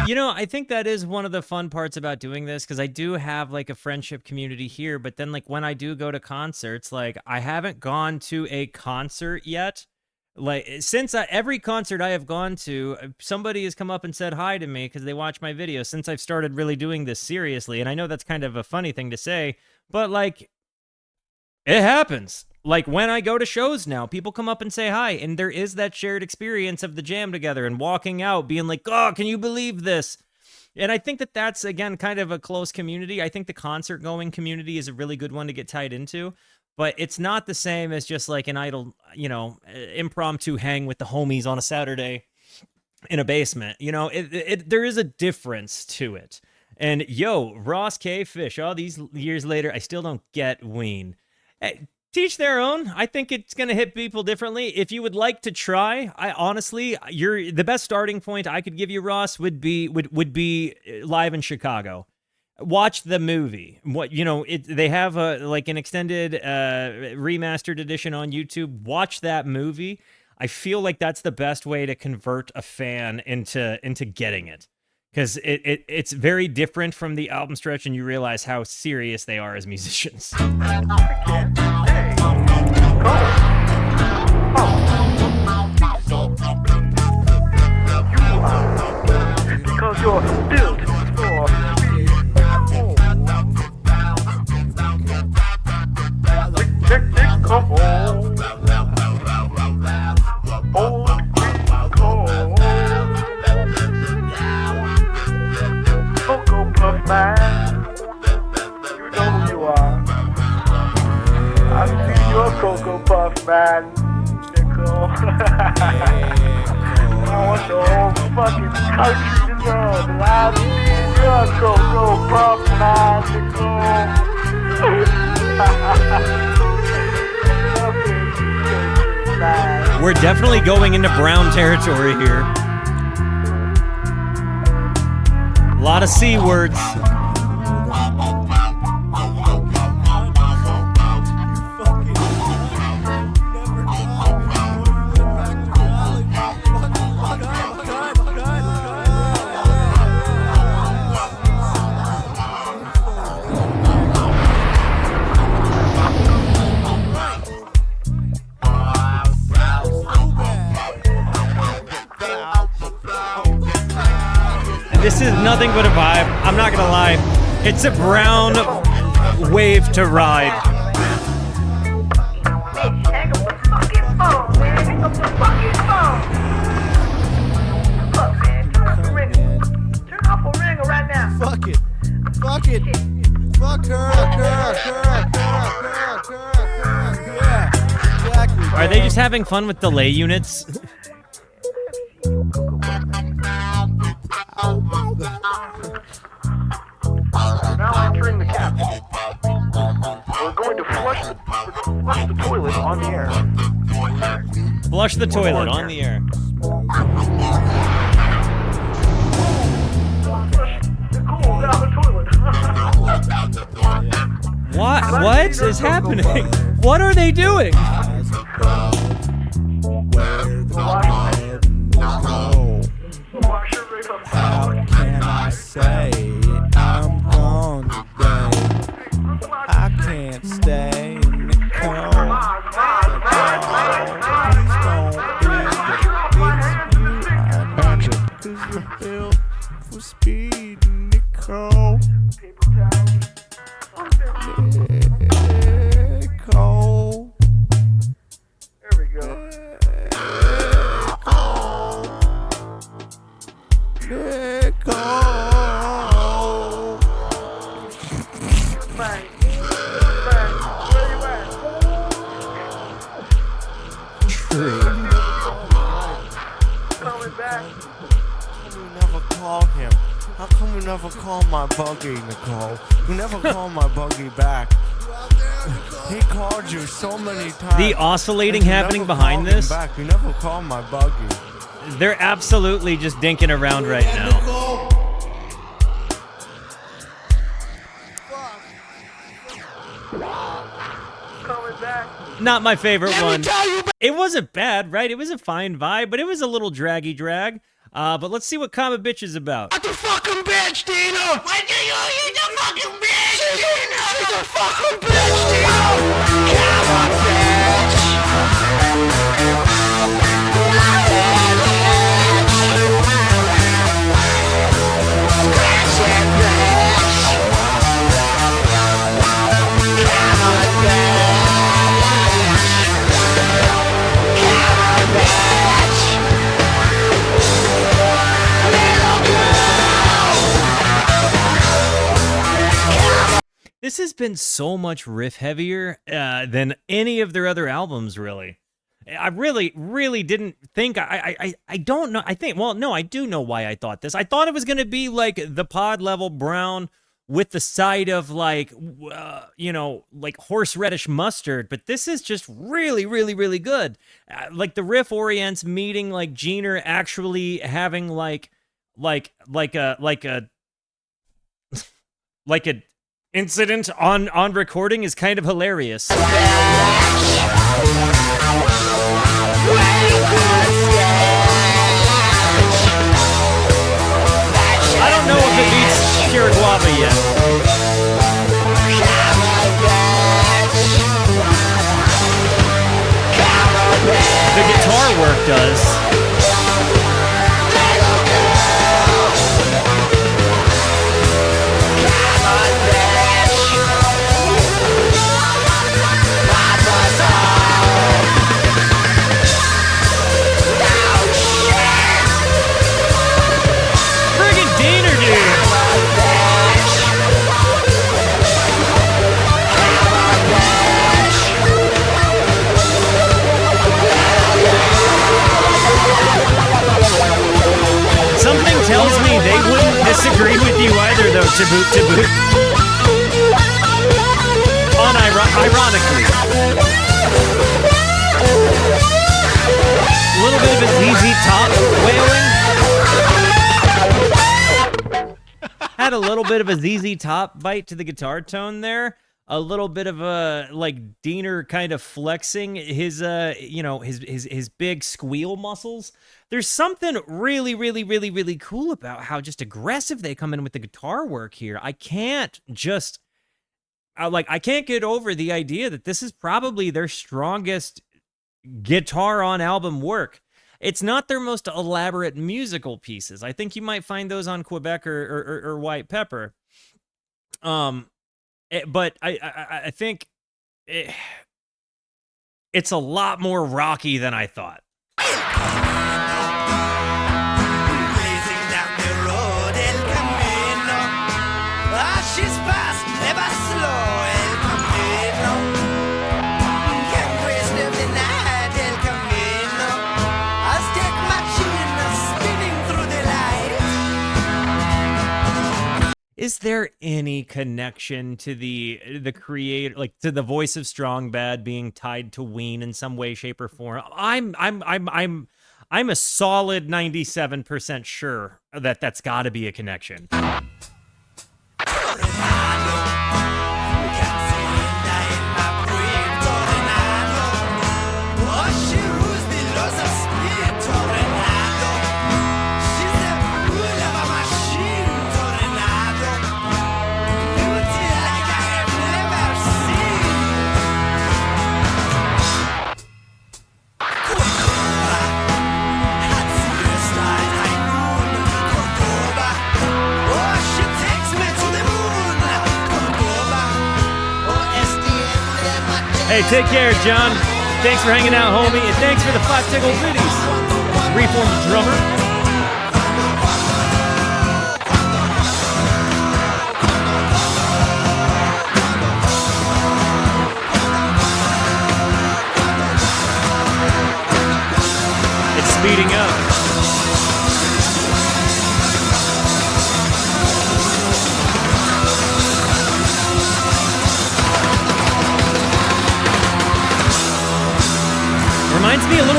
You know, I think that is one of the fun parts about doing this, because I do have like a friendship community here, but then like when I do go to concerts, like I haven't gone to a concert yet. Like since every concert I have gone to, somebody has come up and said hi to me because they watch my videos since I've started really doing this seriously. And I know that's kind of a funny thing to say, but like it happens. Like when I go to shows now, people come up and say hi, and there is that shared experience of the jam together and walking out being like, oh, can you believe this? And I think that that's, again, kind of a close community. I think the concert going community is a really good one to get tied into, but it's not the same as just like an idle, you know, impromptu hang with the homies on a Saturday in a basement. You know, there is a difference to it. And yo, Ross K. Fish, all these years later, I still don't get Ween. Hey, teach their own. I think it's going to hit people differently. If you would like to try, I honestly, the best starting point I could give you, Ross, would be live in Chicago. Watch the movie. What, you know, they have like an extended remastered edition on YouTube. Watch that movie. I feel like that's the best way to convert a fan into getting it, because it's very different from the album stretch, and you realize how serious they are as musicians. Because you're built for Cocoa Puff Man, you know who you are. I see your Cocoa Puff Man, Nicole. I want the whole fucking country to know that I see your Cocoa Puff Man, Nicole. We're definitely going into brown territory here. A lot of C words. This is nothing but a vibe. I'm not gonna lie. It's a brown wave to ride. Hang up the fucking phone, man. Hang up the fucking phone. Look, man, turn off the ringer. Turn off the ringer right now. Fuck it. Fuck it. Fuck her. Yeah, exactly. Are they just having fun with delay units? Now entering the cap. We're going to flush the toilet on the air. Flush the toilet on the air. Nicole, get out the toilet. What is happening? What are they doing? How can I say I'm gone today? I can't stay in the cold. Please don't be the 'cause you're built for speed, Nicole. Nicole. There we go. Nicole. Nicole. Bang. Bang. Where you at? Coming back. We never call him. How come we never call my buggy, Nicole? We never call my buggy back. He called you so many times. The oscillating and you happening never behind called him this, back. You never called my buggy. they're absolutely just dinking around right now. Coming back. Not my favorite one. It wasn't bad, right? It was a fine vibe, but it was a little draggy drag. But let's see what Common Bitch is about. What the fucking bitch, Dino? What do you eat the fucking bitch? She's a fucking bitch, Dino. Come on, bitch. Scratch that bitch. Come on, bitch. Come on, bitch. This has been so much riff heavier than any of their other albums, really. I really didn't think, I don't know, I think, well, no, I do know why I thought this. I thought it was going to be like the pod level brown with the side of like, like horseradish mustard, but this is just really good. Like the riff orients meeting like Jeaner actually having like a incident on recording is kind of hilarious. I don't know if it beats Pure Guava yet. The guitar work does. Something tells me they wouldn't disagree with you either, though, to boot. Ironically. A little bit of a ZZ Top wailing. Had a little bit of a ZZ Top bite to the guitar tone there. A little bit of a like Diener kind of flexing his his big squeal muscles. There's something really cool about how just aggressive they come in with the guitar work here. I can't get over the idea that this is probably their strongest guitar on album work. It's not their most elaborate musical pieces. I think you might find those on Quebec or White Pepper. But I think it's a lot more rocky than I thought. Blazing down the road, El Camino. She's fast, never slow, El Camino. Conquest of the night, El Camino. Aztec machine spinning through the light. Is there any connection to the creator, like to the voice of Strong Bad being tied to Ween in some way, shape, or form? I'm a solid 97% sure that that's got to be a connection. Hey, take care, John. Thanks for hanging out, homie, and thanks for the 5 tickle goodies. Reformed drummer.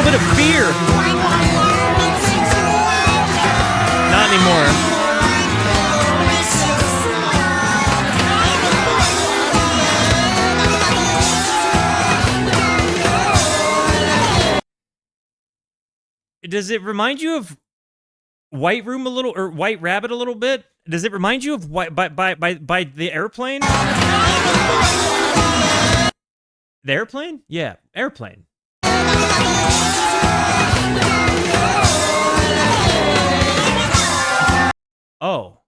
little bit of fear. Not anymore. Does it remind you of White Room a little, or White Rabbit a little bit? Does it remind you of by the airplane? The airplane? Yeah, airplane. Oh.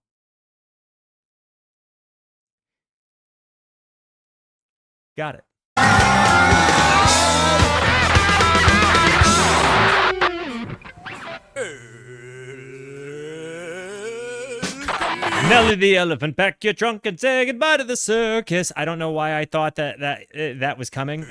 Got it. Nelly the elephant, pack your trunk and say goodbye to the circus. I don't know why I thought that was coming.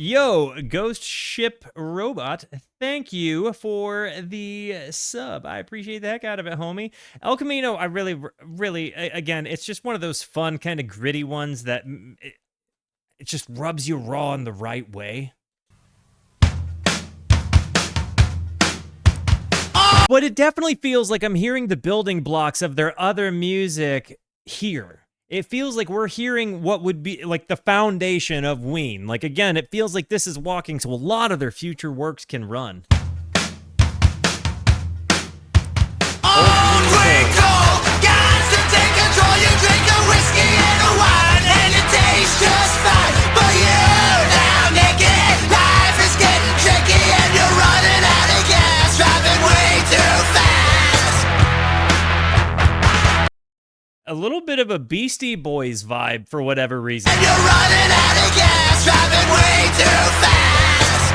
Yo, Ghost Ship Robot, thank you for the sub. I appreciate the heck out of it, homie. El Camino, I really, again, it's just one of those fun, kind of gritty ones that it just rubs you raw in the right way. But it definitely feels like I'm hearing the building blocks of their other music here. It feels like we're hearing what would be like the foundation of Ween. Like, again, it feels like this is walking so a lot of their future works can run. A little bit of a Beastie Boys vibe for whatever reason. And you're running out of gas, driving way too fast.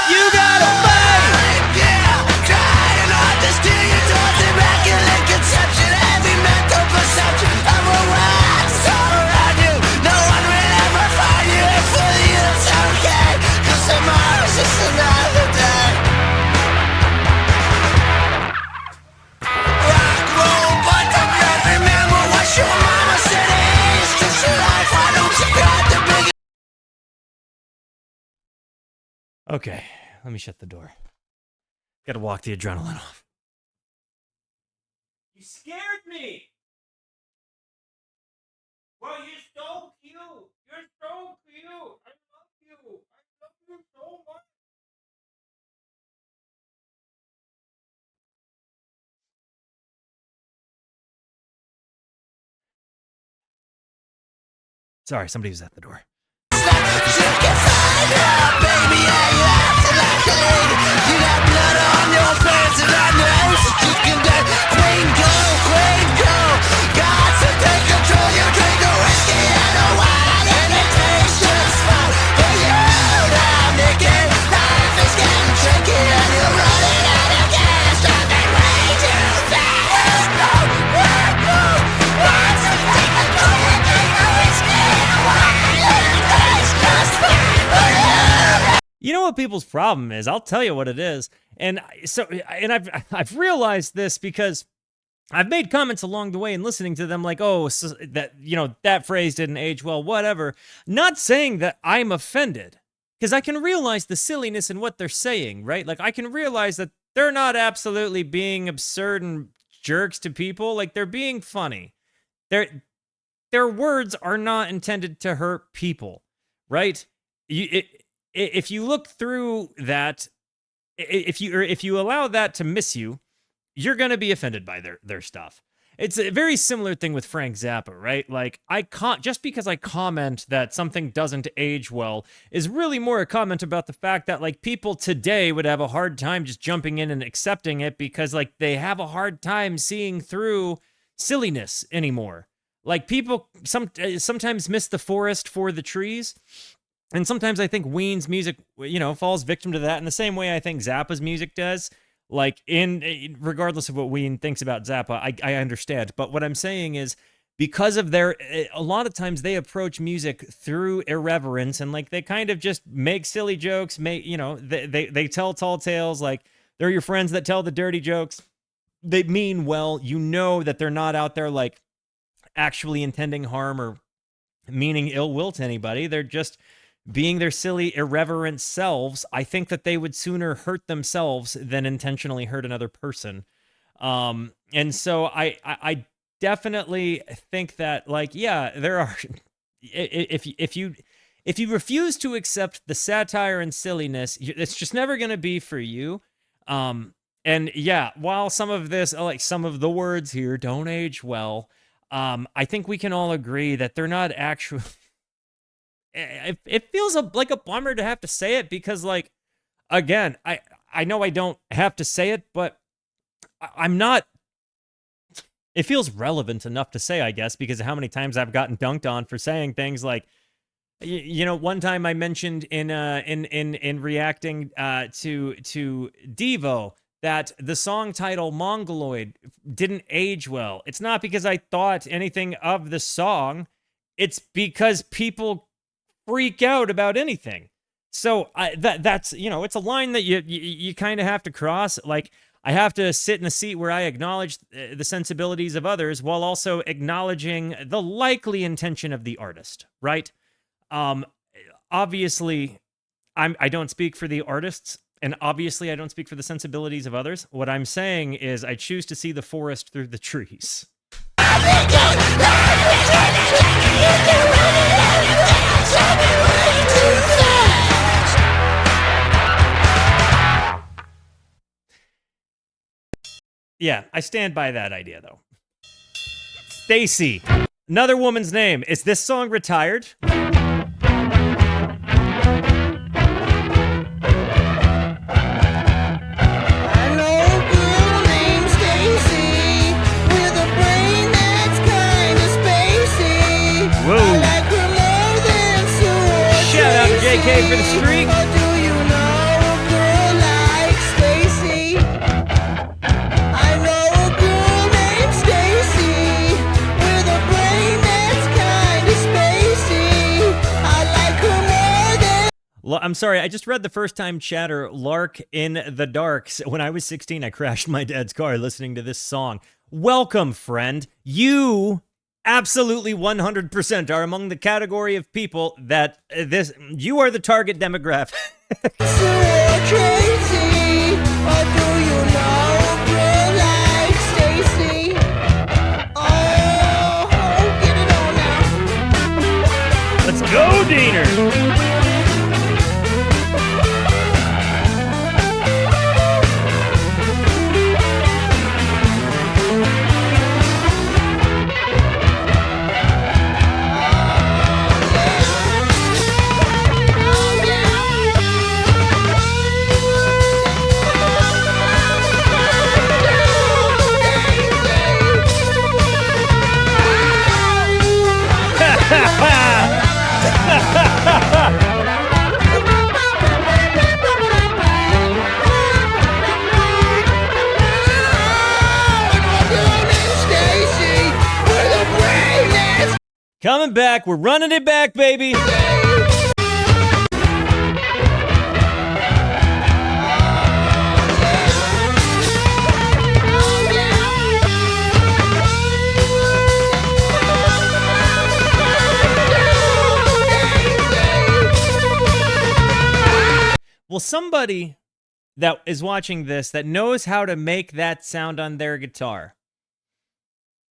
You gotta fight! Yeah, trying hard to steer you towards immaculate conception. Every mental perception of a wax around you. No one will ever find you. And for you it's okay, 'cause tomorrow's just another day. Okay, let me shut the door. Gotta walk the adrenaline off. You scared me! Well, you're so cute! You're so cute! I love you! I love you so much! Sorry, somebody was at the door. You know what people's problem is? I'll tell you what it is. And I've realized this because I've made comments along the way and listening to them like, oh, so that, you know, that phrase didn't age well, whatever. Not saying that I'm offended, because I can realize the silliness in what they're saying, right? Like, I can realize that they're not absolutely being absurd and jerks to people. Like, they're being funny. Their words are not intended to hurt people, right? If you look through that, if you allow that to miss you, you're going to be offended by their stuff. It's a very similar thing with Frank Zappa, right? Like, just because I comment that something doesn't age well is really more a comment about the fact that, like, people today would have a hard time just jumping in and accepting it because, like, they have a hard time seeing through silliness anymore. Like, people sometimes miss the forest for the trees. And sometimes I think Ween's music, you know, falls victim to that in the same way I think Zappa's music does. Like, regardless of what Ween thinks about Zappa, I understand. But what I'm saying is, because of a lot of times they approach music through irreverence, and like they kind of just make silly jokes, they tell tall tales, like they're your friends that tell the dirty jokes. They mean well. You know that they're not out there like actually intending harm or meaning ill will to anybody. They're just being their silly, irreverent selves. I think that they would sooner hurt themselves than intentionally hurt another person. And so I definitely think that, like, yeah, there are, if you refuse to accept the satire and silliness, it's just never going to be for you. And yeah, while some of this, like some of the words here don't age well, I think we can all agree that they're not actually, it feels like a bummer to have to say it, because, like, again, I know I don't have to say it, but I'm not, it feels relevant enough to say, I guess, because of how many times I've gotten dunked on for saying things like, one time I mentioned in reacting to Devo that the song title Mongoloid didn't age well. It's not because I thought anything of the song. It's because people freak out about anything. So that's, it's a line that you kind of have to cross. Like, I have to sit in a seat where I acknowledge the sensibilities of others while also acknowledging the likely intention of the artist, right? Obviously, I don't speak for the artists, and obviously I don't speak for the sensibilities of others. What I'm saying is I choose to see the forest through the trees. Yeah, I stand by that idea, though. Stacey, another woman's name. Is this song retired? JK for the streak. Do you know a girl like Stacey? I know a girl named Stacey with a brain that's kind of spacey. I like her more than... I'm sorry, I just read the first time chatter, Lark in the Dark. When I was 16, I crashed my dad's car listening to this song. Welcome, friend. You... absolutely 100% are among the category of people that you are the target demographic. so crazy. Or do you know a girl like Stacey? Oh, get it on now. Let's go, Diener. Coming back, we're running it back, baby. Well, somebody that is watching this that knows how to make that sound on their guitar,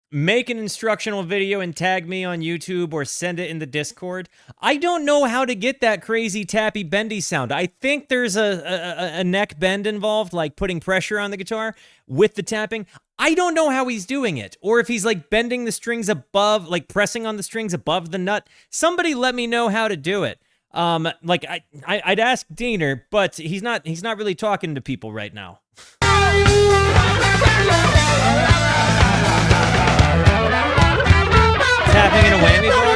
make an instructional video and tag me on YouTube or send it in the Discord. I don't know how to get that crazy tappy bendy sound. I think there's a neck bend involved, like putting pressure on the guitar with the tapping. I don't know how he's doing it, or if he's like bending the strings above, like pressing on the strings above the nut. Somebody let me know how to do it. Like I'd ask Diener, but he's not really talking to people right now. Tapping in a whammy bar?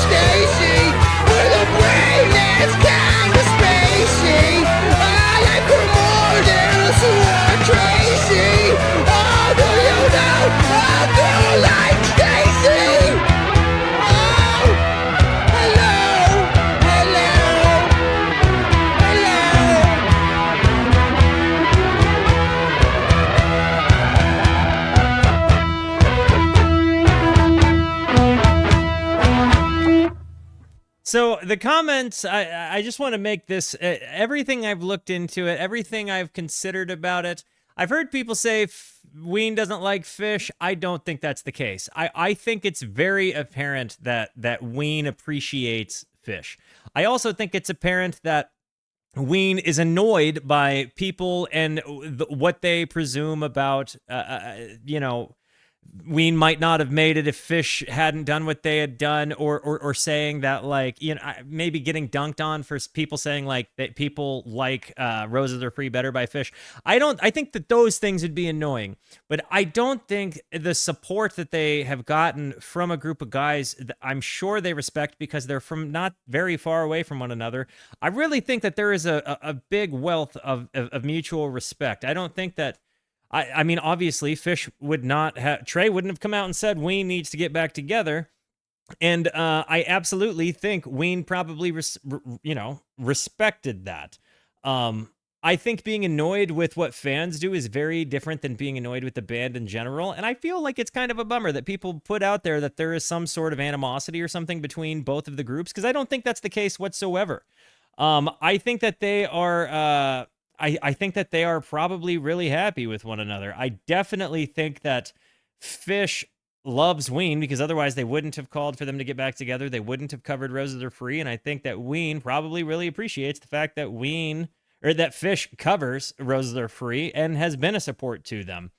Stacey with a brain So the comments, I just want to make this, everything I've looked into it, everything I've considered about it, I've heard people say Ween doesn't like fish. I don't think that's the case. I think it's very apparent that Ween appreciates fish. I also think it's apparent that Ween is annoyed by people and what they presume about, Ween might not have made it if fish hadn't done what they had done, or saying that, like, maybe getting dunked on for people saying like that people like roses are free better by fish. I think that those things would be annoying, but I don't think the support that they have gotten from a group of guys that I'm sure they respect because they're from not very far away from one another. I really think that there is a big wealth of mutual respect. I don't think that I mean, obviously, Fish would not have, Trey wouldn't have come out and said Ween needs to get back together. And I absolutely think Ween probably, respected that. I think being annoyed with what fans do is very different than being annoyed with the band in general. And I feel like it's kind of a bummer that people put out there that there is some sort of animosity or something between both of the groups, because I don't think that's the case whatsoever. I think that they are... I think that they are probably really happy with one another. I definitely think that Fish loves Ween because otherwise they wouldn't have called for them to get back together. They wouldn't have covered Roses Are Free. And I think that Ween probably really appreciates the fact that that Fish covers Roses Are Free and has been a support to them.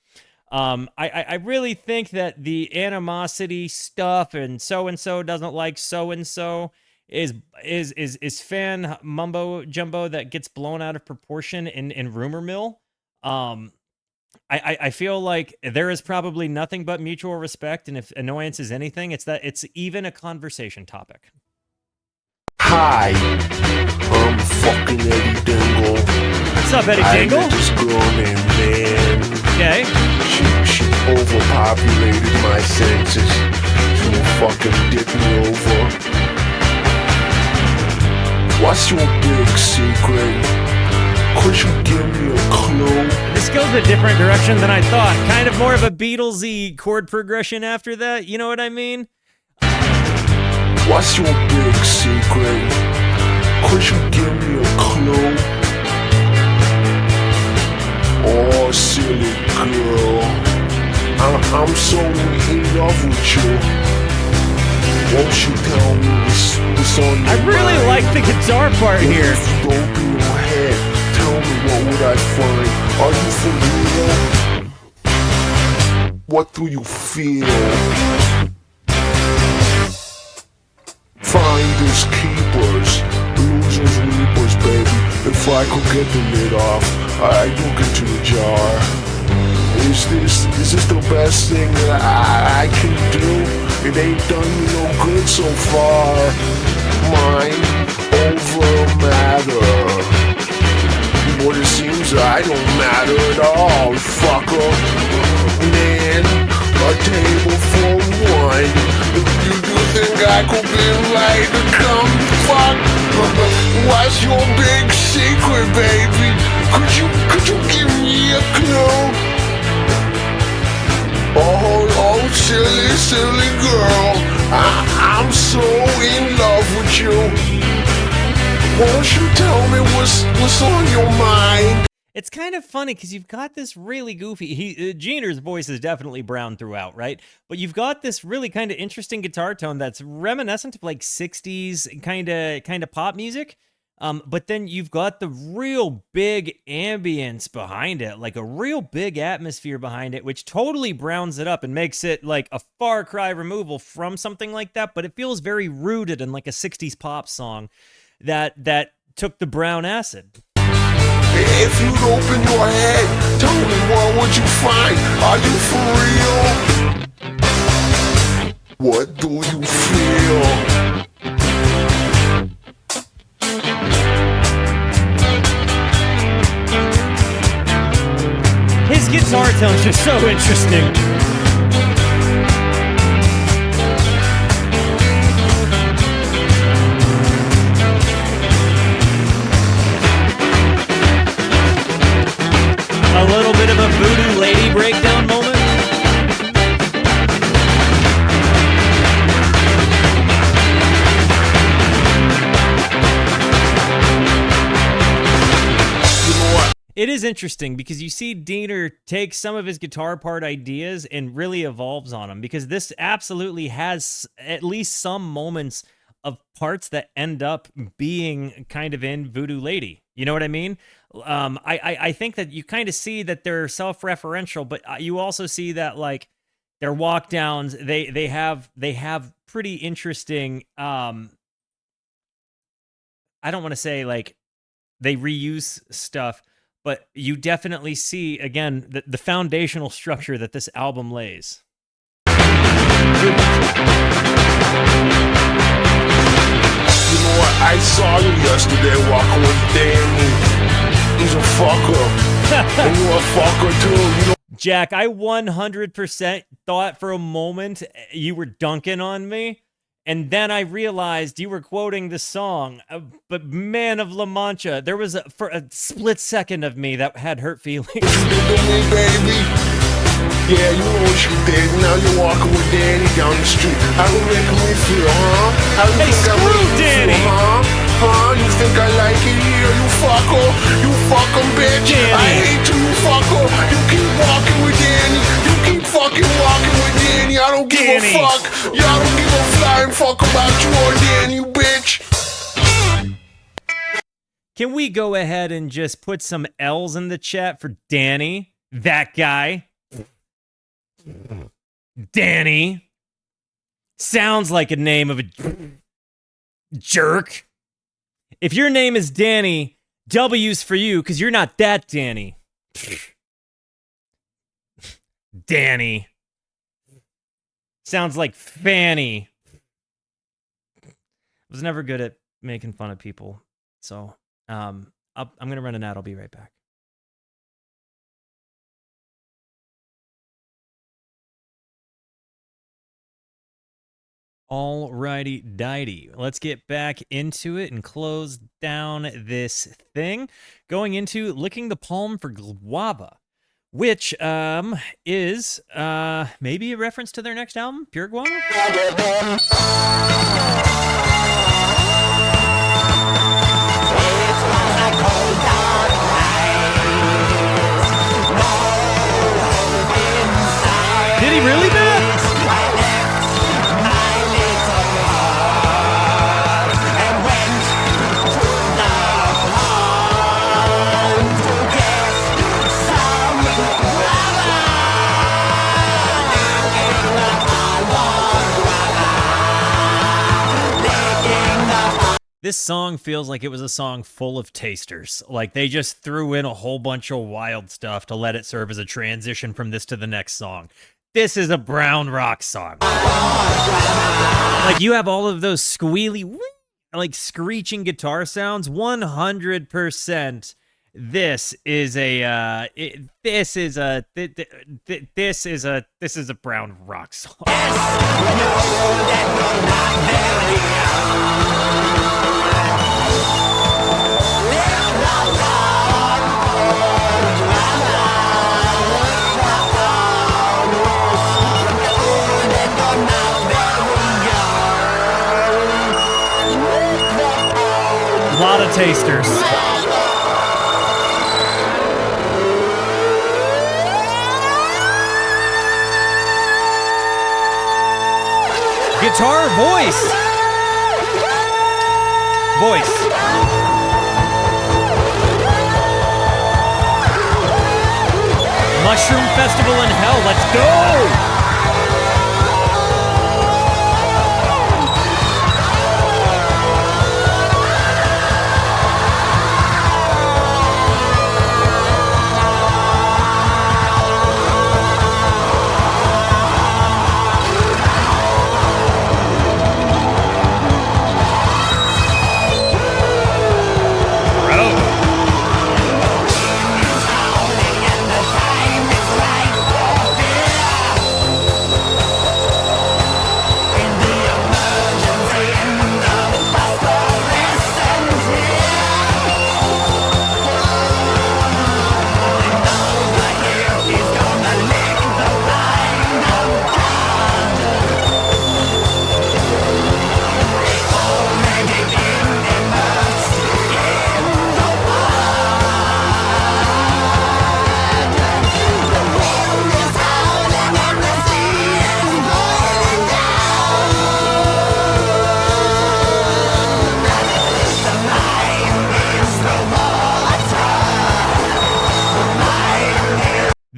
I really think that the animosity stuff and so-and-so doesn't like so-and-so is fan mumbo jumbo that gets blown out of proportion in rumor mill. I feel like there is probably nothing but mutual respect, and if annoyance is anything, it's that it's even a conversation topic. Hi, I'm fucking Eddie Dingle. What's up, Eddie Dingle? I met this girl named Man. Okay. She overpopulated my senses. She will fucking dick me over. What's your big secret? Could you give me a clue? This goes a different direction than I thought. Kind of more of a Beatles-y chord progression after that. You know what I mean? What's your big secret? Could you give me a clue? Oh, silly girl, I'm so in love with you. Won't you tell me what's on your I really mind? like the guitar part here. If you open your head, tell me what would I find? Are you for real? What do you feel? Finders keepers, losers weepers, baby. If I could get the lid off, I'd look into the jar. Is this the best thing that I can do? It ain't done me no good so far. Mind over matter. But it seems I don't matter at all, fucker. Man, a table for one. You think I could be right to come fuck? What's your big secret, baby? Could you give me a clue? Oh, silly girl, I'm so in love with you. Won't you tell me what's on your mind? It's kind of funny because you've got this really goofy... Jeaner's voice is definitely brown throughout, right? But you've got this really kind of interesting guitar tone that's reminiscent of like 60s kind of pop music. But then you've got the real big ambience behind it, like a real big atmosphere behind it, which totally browns it up and makes it like a far cry removal from something like that. But it feels very rooted in like a 60s pop song that took the brown acid. If you'd open your head, tell me what would you find? Are you for real? What do you feel? His guitar tone's just so interesting. A little bit of a voodoo lady breakdown moment. It is interesting because you see Diener take some of his guitar part ideas and really evolves on them, because this absolutely has at least some moments of parts that end up being kind of in Voodoo Lady. You know what I mean? I think that you kind of see that they're self-referential, but you also see that like their walk downs, they have pretty interesting. I don't want to say like they reuse stuff, but you definitely see again the foundational structure that this album lays. You know what? I saw you yesterday walking with Danny. He's a fucker. And you're a fucker too. You know. Jack, I 100% thought for a moment you were dunking on me, and then I realized you were quoting the song. But Man of La Mancha, there was for a split second of me that had hurt feelings. You did to me, baby. Yeah, you know what you did. Now you're walking with Danny down the street. How you making me feel, huh? How you Hey, think I screw make you Danny! feel, huh? Huh? You think I like it here? You fucker. You fucking bitch. Danny. I hate you, you fucker. You keep walking with Danny. You keep fucking walking with Danny. I don't give Danny. a fuck. Y'all don't give a flying fuck about you or Danny, you bitch. Can we go ahead and just put some L's in the chat for Danny? That guy. Danny. Sounds like a name of a jerk. If your name is Danny, W's for you, because you're not that Danny. Danny. Sounds like Fanny. I was never good at making fun of people. So, I'm going to run an ad. I'll be right back. Alrighty, dighty. Let's get back into it and close down this thing. Going into Licking the Palm for Guava, which is maybe a reference to their next album, Pure Guava. Did he really, man? This song feels like it was a song full of tasters. Like they just threw in a whole bunch of wild stuff to let it serve as a transition from this to the next song. This is a brown rock song. Like you have all of those squealy, like screeching guitar sounds. 100%. This is a brown rock song. A lot of tasters. Guitar, voice. Mushroom Festival in Hell, let's go!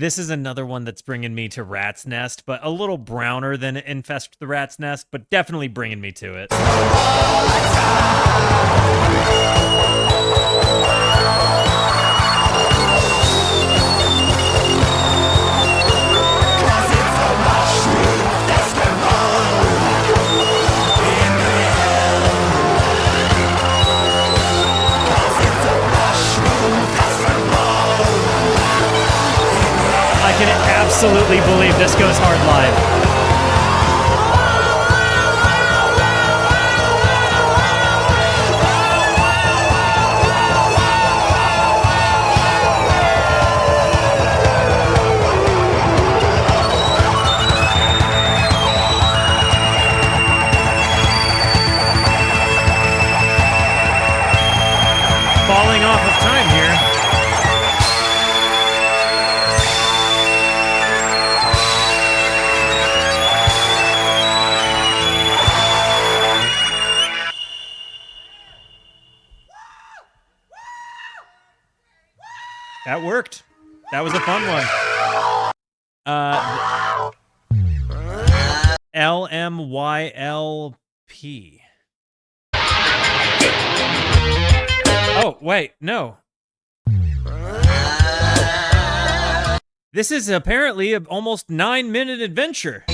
this is another one that's bringing me to Rat's Nest, but a little browner than Infest the Rat's Nest, but definitely bringing me to it. I can absolutely believe this goes hard live. Falling off of time here. That worked. That was a fun one. L.M.Y.L.P. Oh, wait, no. This is apparently an almost 9-minute adventure.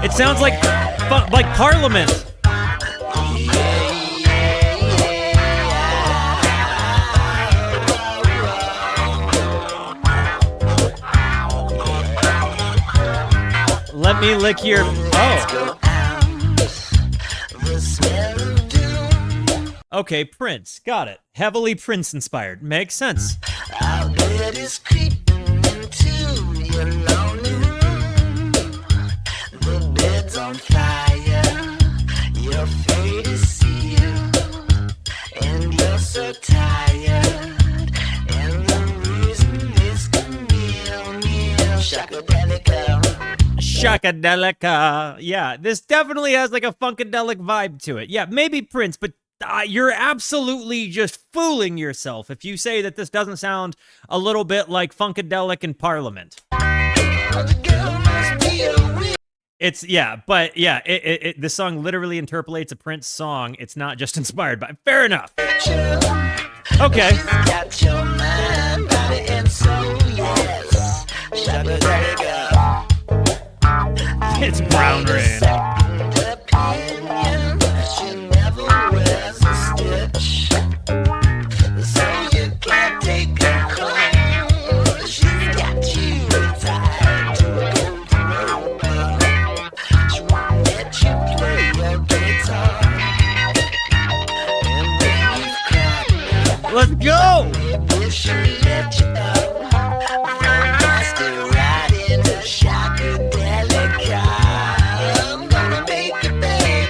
It sounds like Parliament. Let me lick your... Oh. Okay, Prince. Got it. Heavily Prince-inspired. Makes sense. The bed's on fire. Your fate is sealed. And you're so tired. And the reason is Camino. Shakadelica. Shakadelica. Yeah, this definitely has like a funkadelic vibe to it. Yeah, maybe Prince, but you're absolutely just fooling yourself if you say that this doesn't sound a little bit like Funkadelic in Parliament. It's, yeah, but yeah, the song literally interpolates a Prince song. It's not just inspired by. Fair enough. Okay. It's brown rain. Let's go!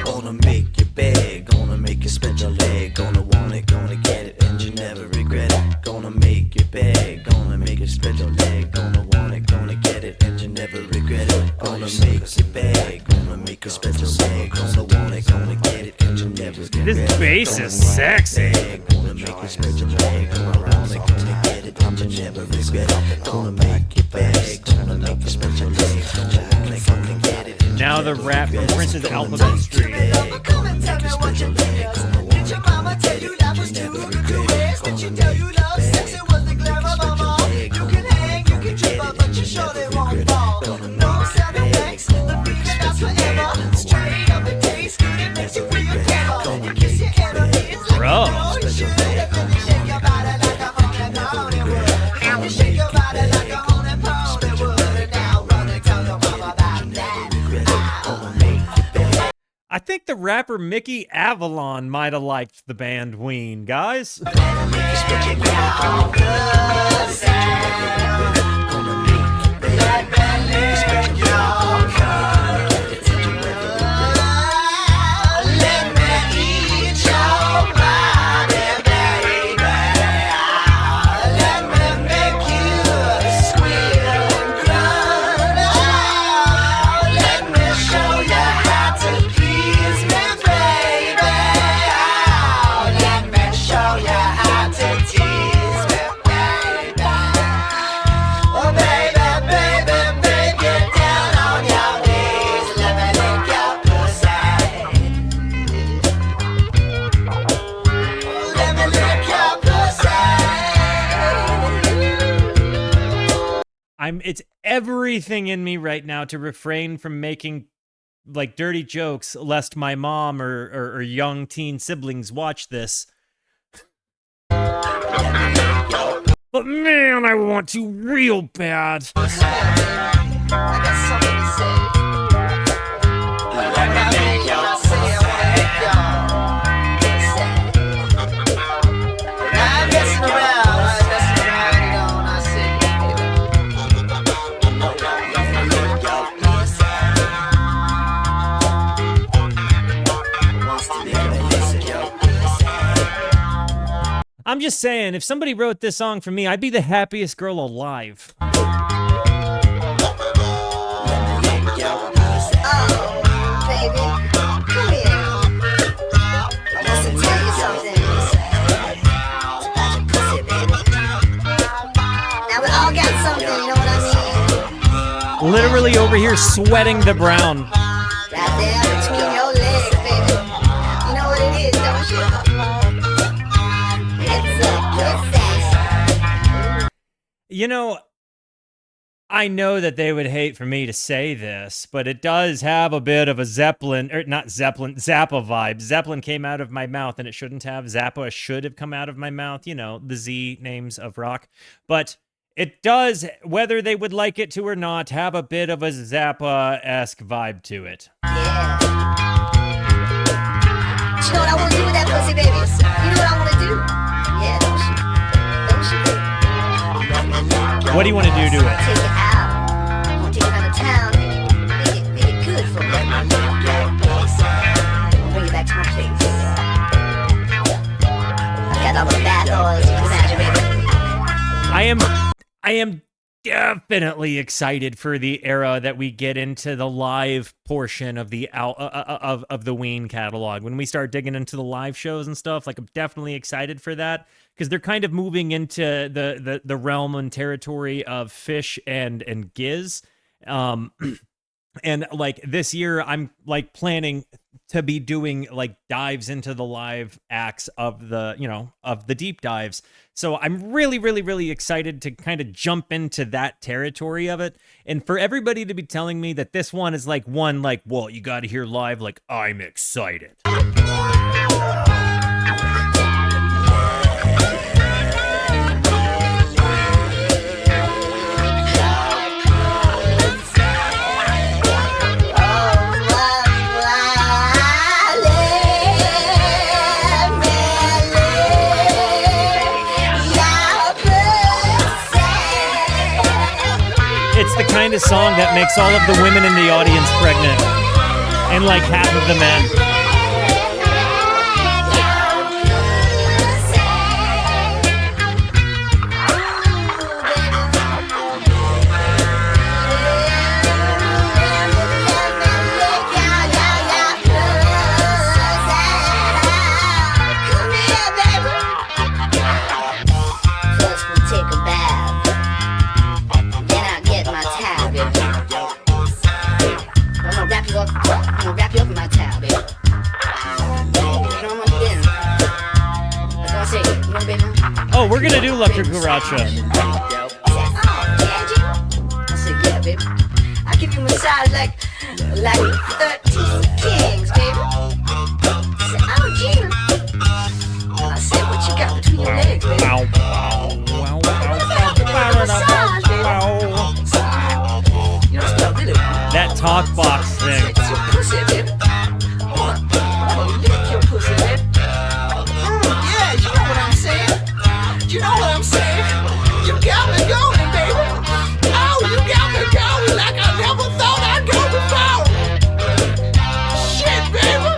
Gonna make your bag, gonna make you spend your leg, gonna want it, gonna get it, and you never regret it. Gonna make your bag, gonna make you spend your leg, gonna want it, gonna get it, and you never regret it. Gonna make your bag, gonna make you spend your leg, gonna want it, gonna get it, and you never regret it. This bass is sexy. Gonna make you spend your leg, gonna want it, gonna get it, and you never regret it. Gonna make your bag, gonna make you spend your leg, gonna want it, gonna get it. Now the rap from Prince's Alphabet Street. Come and tell me what you think. Did your mama tell you that was too correct? Did she tell you love sex? It was the glamour of all. You can hang, you can trip up, but you surely won't fall. No sound effects, the feeling lasts forever. Straight up the taste, it makes you feel your devil. Kiss your enemies like Bro. you should. Shake your body like a honey would. Shake your body like a honey would. Now run and tell your mama about that. I think the rapper Mickey Avalon might have liked the band Ween, guys. Show you how to It's everything in me right now to refrain from making like dirty jokes lest my mom or young teen siblings watch this. But man, I want to real bad. I got something to say. I'm messing around, you know, and I say, I'm just saying, if somebody wrote this song for me, I'd be the happiest girl alive. oh, baby, come here. I want to tell you something. About your pussy, baby. Now we all got something, you know what I mean? Literally over here sweating the brown. Right there between your legs, baby. You know what it is, don't you? It's a pussy. You know, I know that they would hate for me to say this, but it does have a bit of a Zeppelin, or not Zeppelin, Zappa vibe. Zeppelin came out of my mouth and it shouldn't have. Zappa should have come out of my mouth, you know, the Z names of rock. But it does, whether they would like it to or not, have a bit of a Zappa-esque vibe to it. Yeah. But you know what I want to do with that pussy, baby? You know what I want to do? Yeah, don't you? What do you want to do to it? Take it out. I want to take it out of town. Make it good for me. I'll bring it back to my place. I've got all the bad oils you can imagine, baby. I am definitely excited for the era that we get into the live portion of the of the Ween catalog. When we start digging into the live shows and stuff, like I'm definitely excited for that because they're kind of moving into the realm and territory of Fish and Giz. And like this year, I'm like planning to be doing like dives into the live acts of the, you know, of the deep dives. So I'm really, really, really excited to kind of jump into that territory of it. And for everybody to be telling me that this one is like one, like, well, you got to hear live, like, I'm excited. It's the kind of song that makes all of the women in the audience pregnant. And like half of the men. Oh, we're gonna do La Cucaracha. I said, yeah, baby. I give you a massage like 13 kings, baby. I said, oh, Gina. I said, what you got between your legs, baby? That talk box thing. It's your pussy, baby. I'm gonna lick your pussy, baby. Yeah, you know what I'm saying? You know what I'm saying? You got me going, baby. Oh, you got me going like I never thought I'd go before. Shit, baby.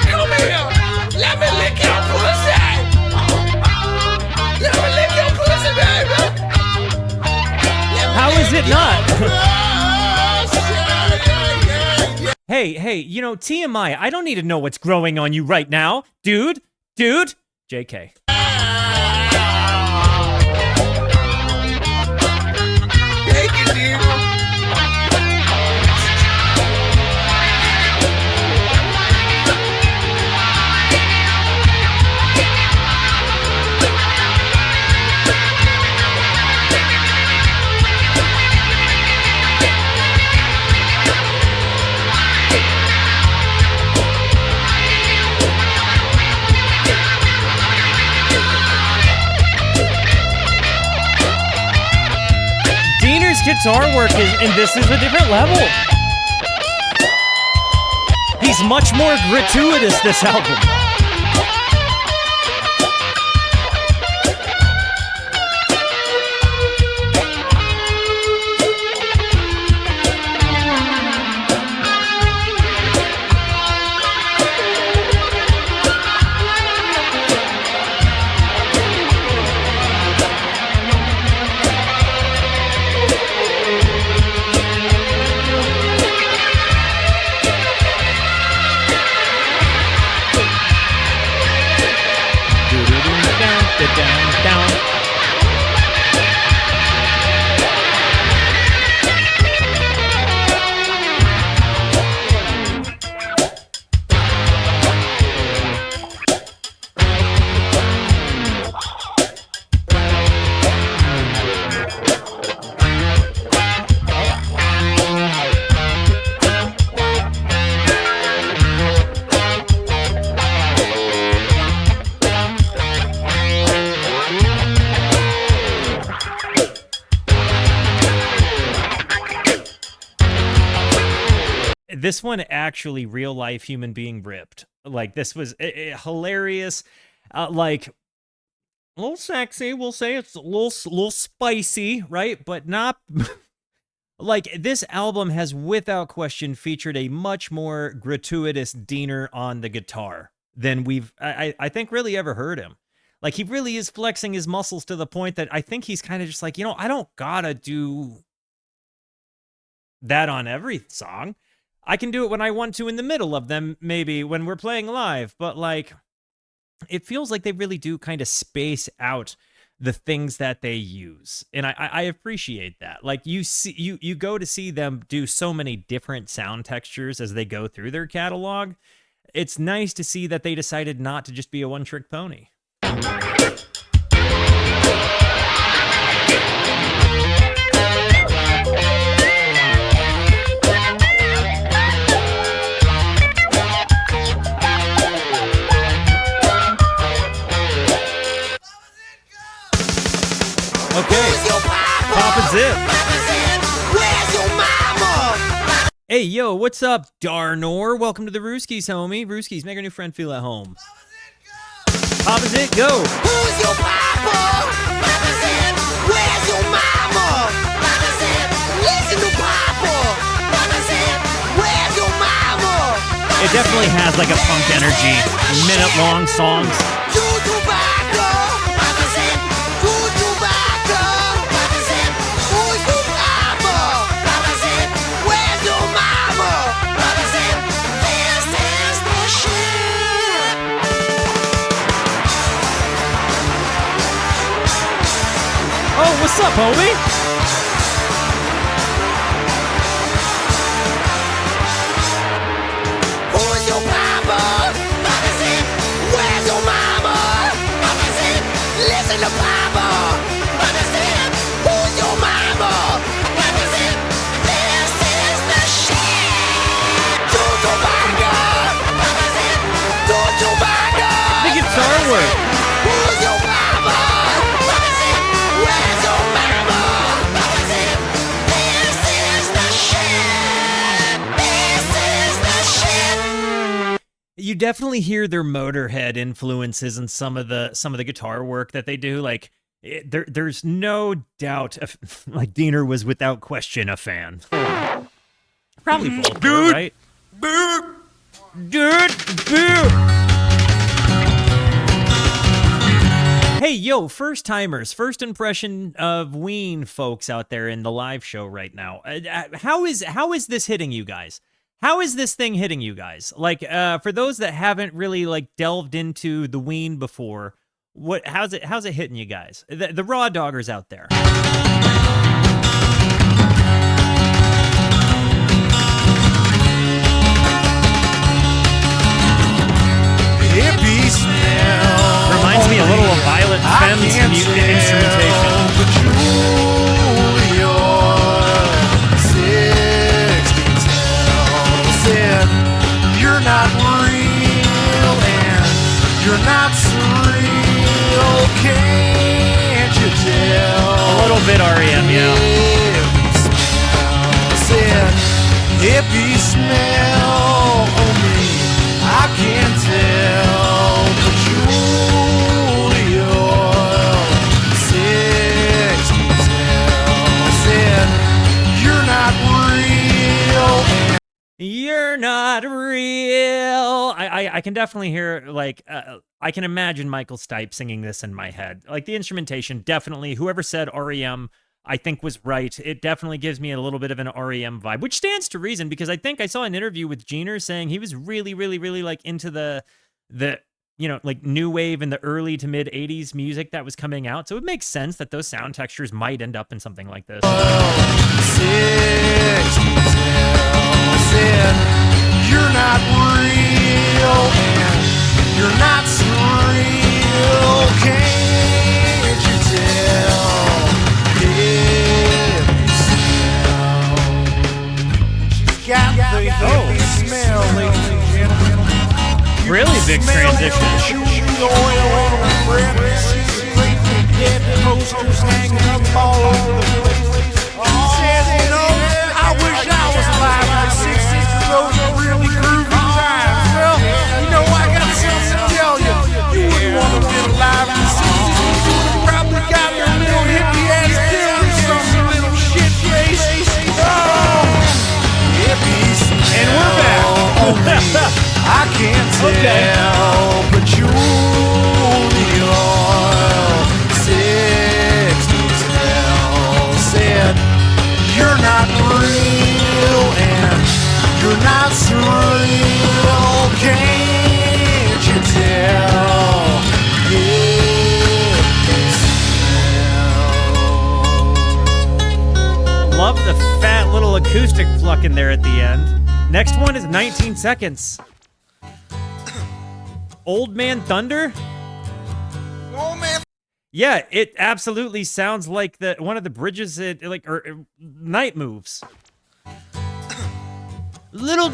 Come here. Let me lick your pussy. Let me lick your pussy, baby. How is it not? Hey, you know, TMI, I don't need to know what's growing on you right now. Dude, JK. guitar work is, and this is a different level. He's much more gratuitous this album. This one actually real life human being ripped. Like this was hilarious, like a little sexy. We'll say it's a little spicy, right? But not like this album has without question featured a much more gratuitous Diener on the guitar than we've I think really ever heard him. Like he really is flexing his muscles to the point that I think he's kind of just like, I don't gotta do that on every song. I can do it when I want to in the middle of them, maybe when we're playing live, but like, it feels like they really do kind of space out the things that they use. And I appreciate that. Like you go to see them do so many different sound textures as they go through their catalog. It's nice to see that they decided not to just be a one-trick pony. Okay, Papa Zip. Hey, yo, what's up, Darnor? Welcome to the Rooskies, homie. Rooskies, make our new friend feel at home. Papa Zip, go. Who's your papa? Papa Zip. Where's your mama? Papa Zip. Listen to Papa. Papa Zip. Where's your mama? It definitely has like a punk energy. Minute-long songs. Oh, what's up, homie? Who's your papa? Papa Zip. Where's your mama? Papa Zip. Listen to Papa. Papa Zip. Who's your mama? Papa Zip. This is the shit. Tobacco. Papa Zip. Tobacco. The guitar work. Who's your papa? Papa Zip. Where's your mama? Papa Zip. This is the shit. This is the shit. You definitely hear their Motorhead influences in some of the guitar work that they do. Like there's no doubt, like Diener was without question a fan. Probably both, were, right? Dude. Hey, yo, first timers, first impression of Ween folks out there in the live show right now. How is this hitting you guys? How is this thing hitting you guys? Like, for those that haven't really like delved into the Ween before, how's it hitting you guys? The raw doggers out there. Hippy smell. Reminds me a little of Violent Femmes instrumentation. You're not real and you're not surreal. Can't you tell? A little bit REM. You're not real. I can definitely hear, like, I can imagine Michael Stipe singing this in my head. Like, the instrumentation, definitely. Whoever said REM, I think was right. It definitely gives me a little bit of an REM vibe, which stands to reason because I think I saw an interview with Jeter saying he was really, really, really, like, into the like new wave in the early to mid 80s music that was coming out. So it makes sense that those sound textures might end up in something like this. You're not real and you're not surreal. Can't you tell? She's got the hippie smell, ladies and gentlemen. Really big transition. Posters hanging up all over the place. Says, you know, I wish I was alive in the 60s. Those are really groovy times. Well, you know, I got something to tell you. You wouldn't want to be alive in the 60s. You would have probably got your little hippie ass killed or something, little shit face. Oh, hippies. And we're back. I can't tell, but you're the oil. 60 said, you're not real and you're not surreal. Can't you tell? Love the fat little acoustic pluck in there at the end. Next one is 19 seconds. Old Man Thunder? Oh man. Yeah, it absolutely sounds like one of the bridges or Night Moves. A little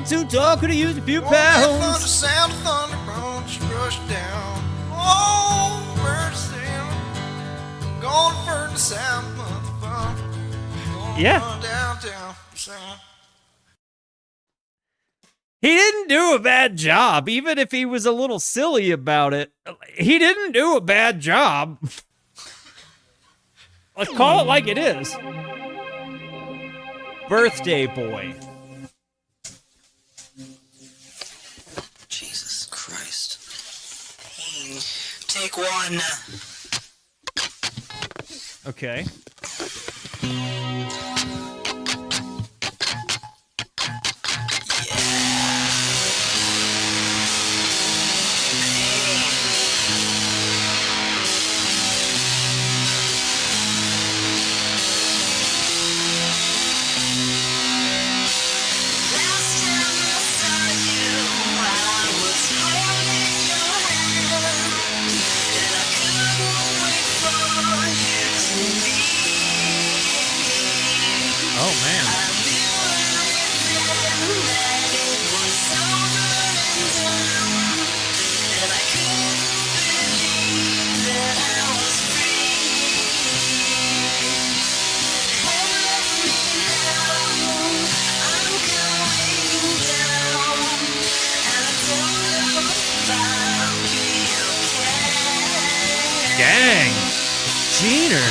too tall, could have used a few pounds. Sound of thunder bones rush down. Oh, birds going for the sound of the phone. Yeah. Downtown sound. He didn't do a bad job, even if he was a little silly about it. He didn't do a bad job. Let's call it like it is. Birthday Boy. Jesus Christ. Take one. Okay. Oh, man. Dang. Jeter.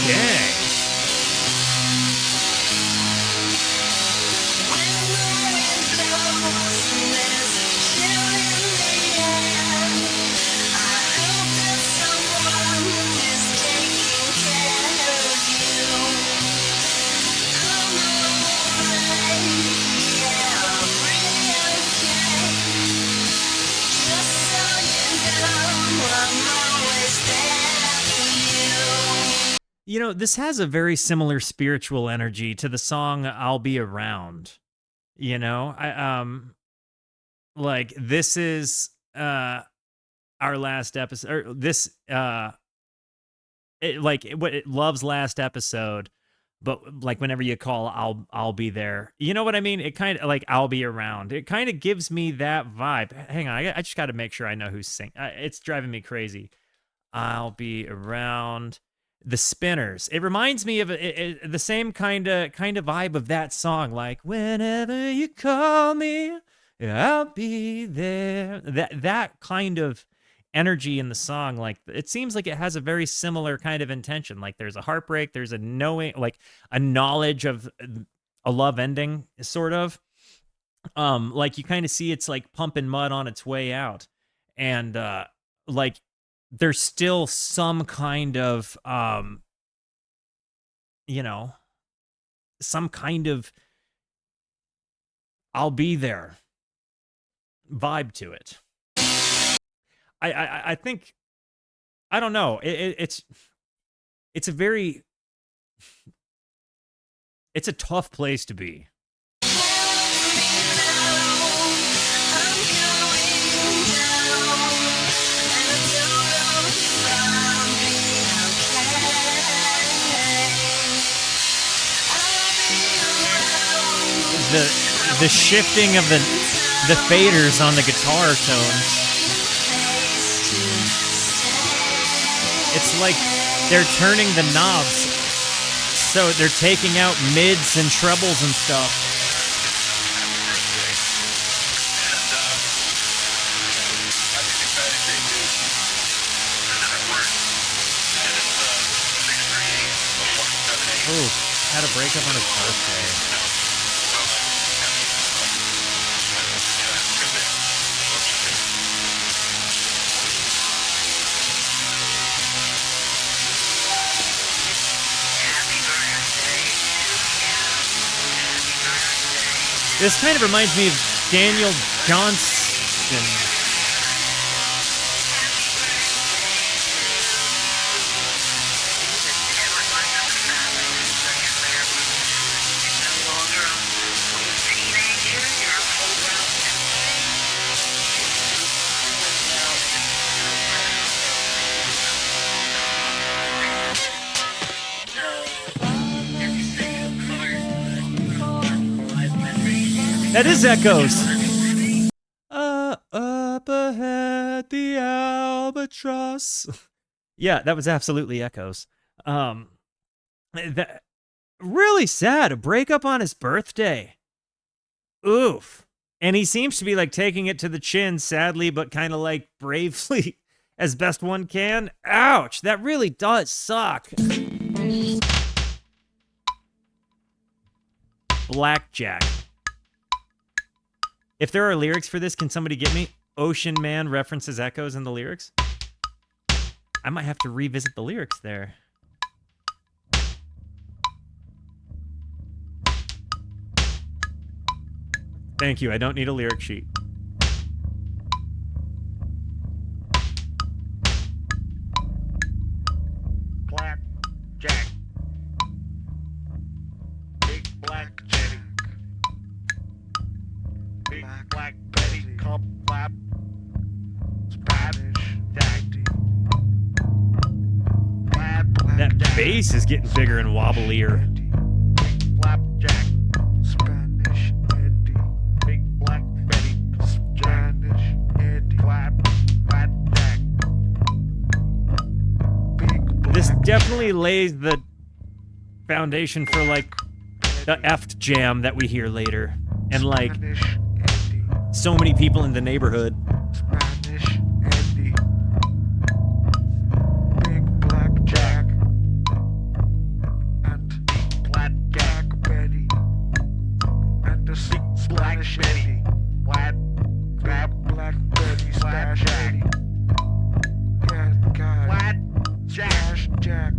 Dang. You know, this has a very similar spiritual energy to the song I'll Be Around. You know, like this is our last episode, or this Love's last episode, but like whenever you call, I'll be there. You know what I mean? It kind of like I'll be around. It kind of gives me that vibe. Hang on, I just got to make sure I know who's singing. It's driving me crazy. I'll be around. The Spinners. It reminds me of the same kind of vibe of that song. Like whenever you call me, I'll be there. That kind of energy in the song, like it seems like it has a very similar kind of intention. Like there's a heartbreak, there's a knowing, like a knowledge of a love ending, sort of. Like you kind of see it's like pumping mud on its way out, and like there's still some kind of you know, some kind of I'll be there vibe to it. I think, I don't know. It's a very, it's a tough place to be. The shifting of the faders on the guitar tones. It's like they're turning the knobs, so they're taking out mids and trebles and stuff. Ooh, had a breakup on his birthday. This kind of reminds me of Daniel Johnston. That is Echoes. Up ahead, the albatross. Yeah, that was absolutely Echoes. That really sad. A breakup on his birthday. Oof. And he seems to be like taking it to the chin, sadly, but kind of like bravely as best one can. Ouch. That really does suck. Blackjack. If there are lyrics for this, can somebody get me? Ocean Man references Echoes in the lyrics. I might have to revisit the lyrics there. Thank you. I don't need a lyric sheet. Blackjack. Big black Jenny. Big black Betty. Cup flap. Spanish daddy. That bass is getting bigger and wobblier. Big flapjack. Spanish Eddie. Big black Betty. Spanish Eddie. Flapjack. Big black. This definitely lays the foundation for like the F jam that we hear later. And like Spanish Eddie. so many people in the neighborhood. Spanish Eddie. Big black Jack. And Blackjack Betty. And the Spanish Eddie. Black Betty. Spanish Eddie. God. Jack.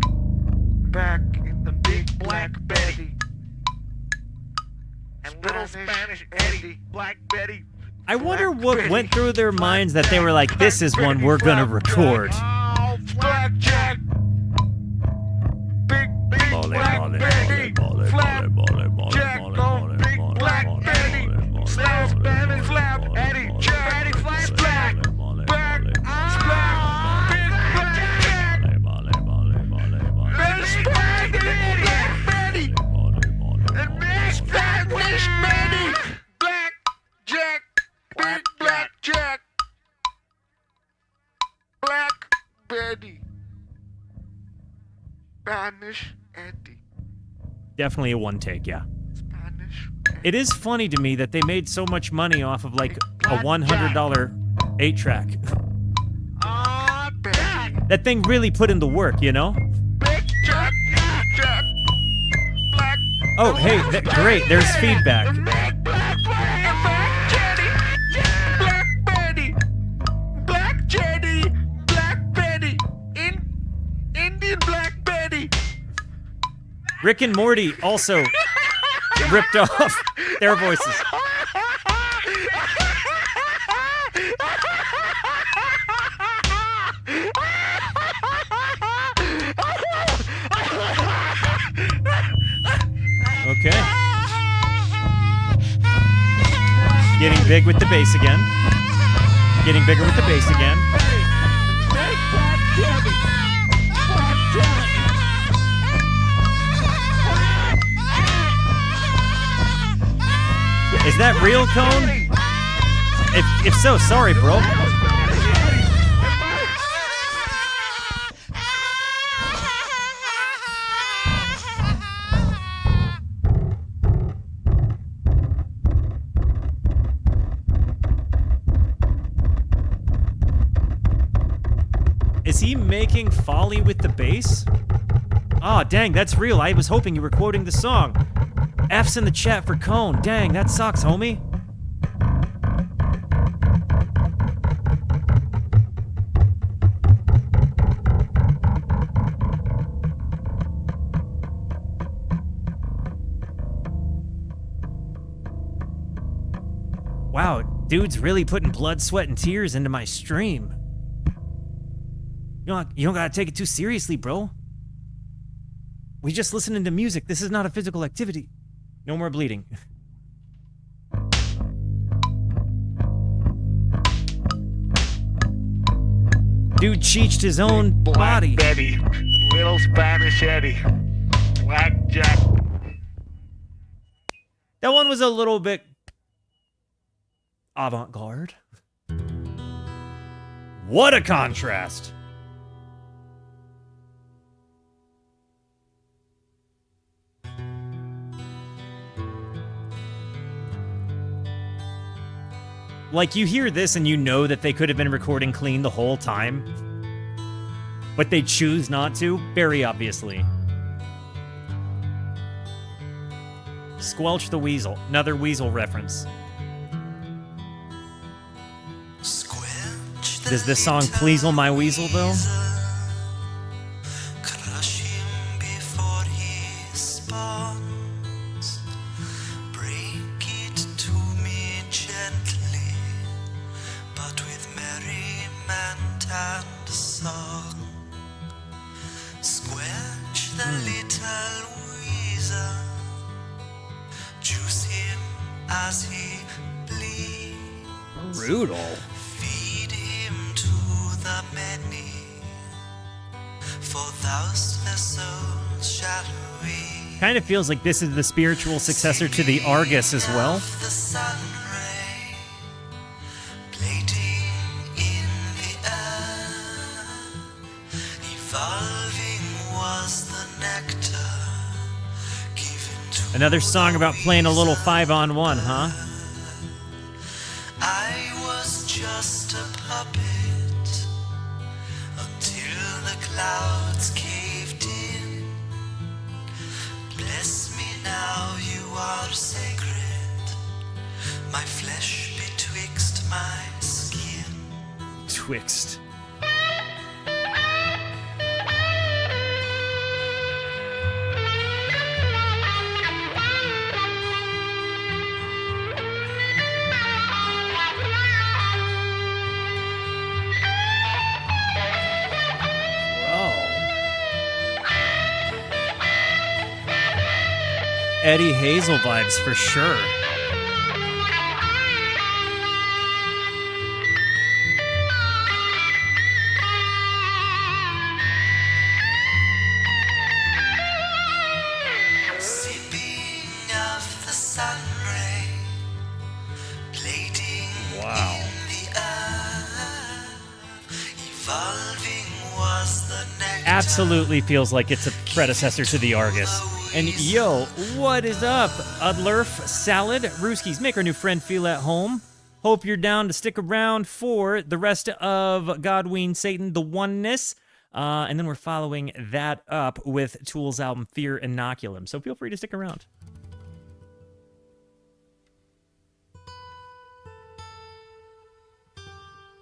Back in the big black Betty. And little Spanish Eddie. Black Betty. I wonder what went through their minds that they were like, this is one we're gonna record. Oh, Blackjack. Big black Betty. Flap. Jack on big black Betty. Slap Spanish flap. Eddie. Jack. Eddie flap Jack. Back. Slap. Big black Jack. Big Spanish Betty. And big Spanish Betty. Black Jack. Big black Jack. Black Betty. Spanish Eddie. Definitely a one take, yeah. Spanish Eddie. It is funny to me that they made so much money off of like a $100 8-track. That thing really put in the work, you know? Oh, hey, great, there's feedback. Black Jenny, Black Betty, Indian Black Betty. Rick and Morty also ripped off their voices. Okay. Getting big with the bass again. Getting bigger with the bass again. Is that real, Cone? If so, sorry, bro. Is he making folly with the bass? Aw, dang, that's real. I was hoping you were quoting the song. F's in the chat for Cone. Dang, that sucks, homie. Wow, dude's really putting blood, sweat, and tears into my stream. You don't gotta take it too seriously, bro. We just listening to music. This is not a physical activity. No more bleeding. Dude cheeched his own body. Black Betty, Little Spanish Eddie, Blackjack. That one was a little bit avant-garde. What a contrast. Like, you hear this and you know that they could have been recording clean the whole time, but they choose not to, very obviously. Squelch the Weasel, another Weasel reference. Does this song pleasel my weasel, though? Crush him before he spawns. Break it to me gently, but with merriment and song. Squelch the little weasel, juice him as he bleeds. Brutal. Feed him to the many, for thus their souls shall we. Kind of feels like this is the spiritual successor to the Argus as well. Of the sun ray, plating in the air, evolving was the nectar given to Another song about playing a little 5-on-1, huh? I was just a puppet until the clouds caved in. Bless me now, you are sacred, my flesh betwixt my skin. Twixt. Eddie Hazel vibes for sure. Sipping of the sun ray, plating Wow. in the air, evolving was the nectar. Absolutely feels like it's a predecessor to the Argus. The And yo, what is up? L.M.L.Y.P Salad, Rooskies, make our new friend feel at home. Hope you're down to stick around for the rest of God, Ween, Satan, the Oneness. And then we're following that up with Tool's album Fear Inoculum. So feel free to stick around.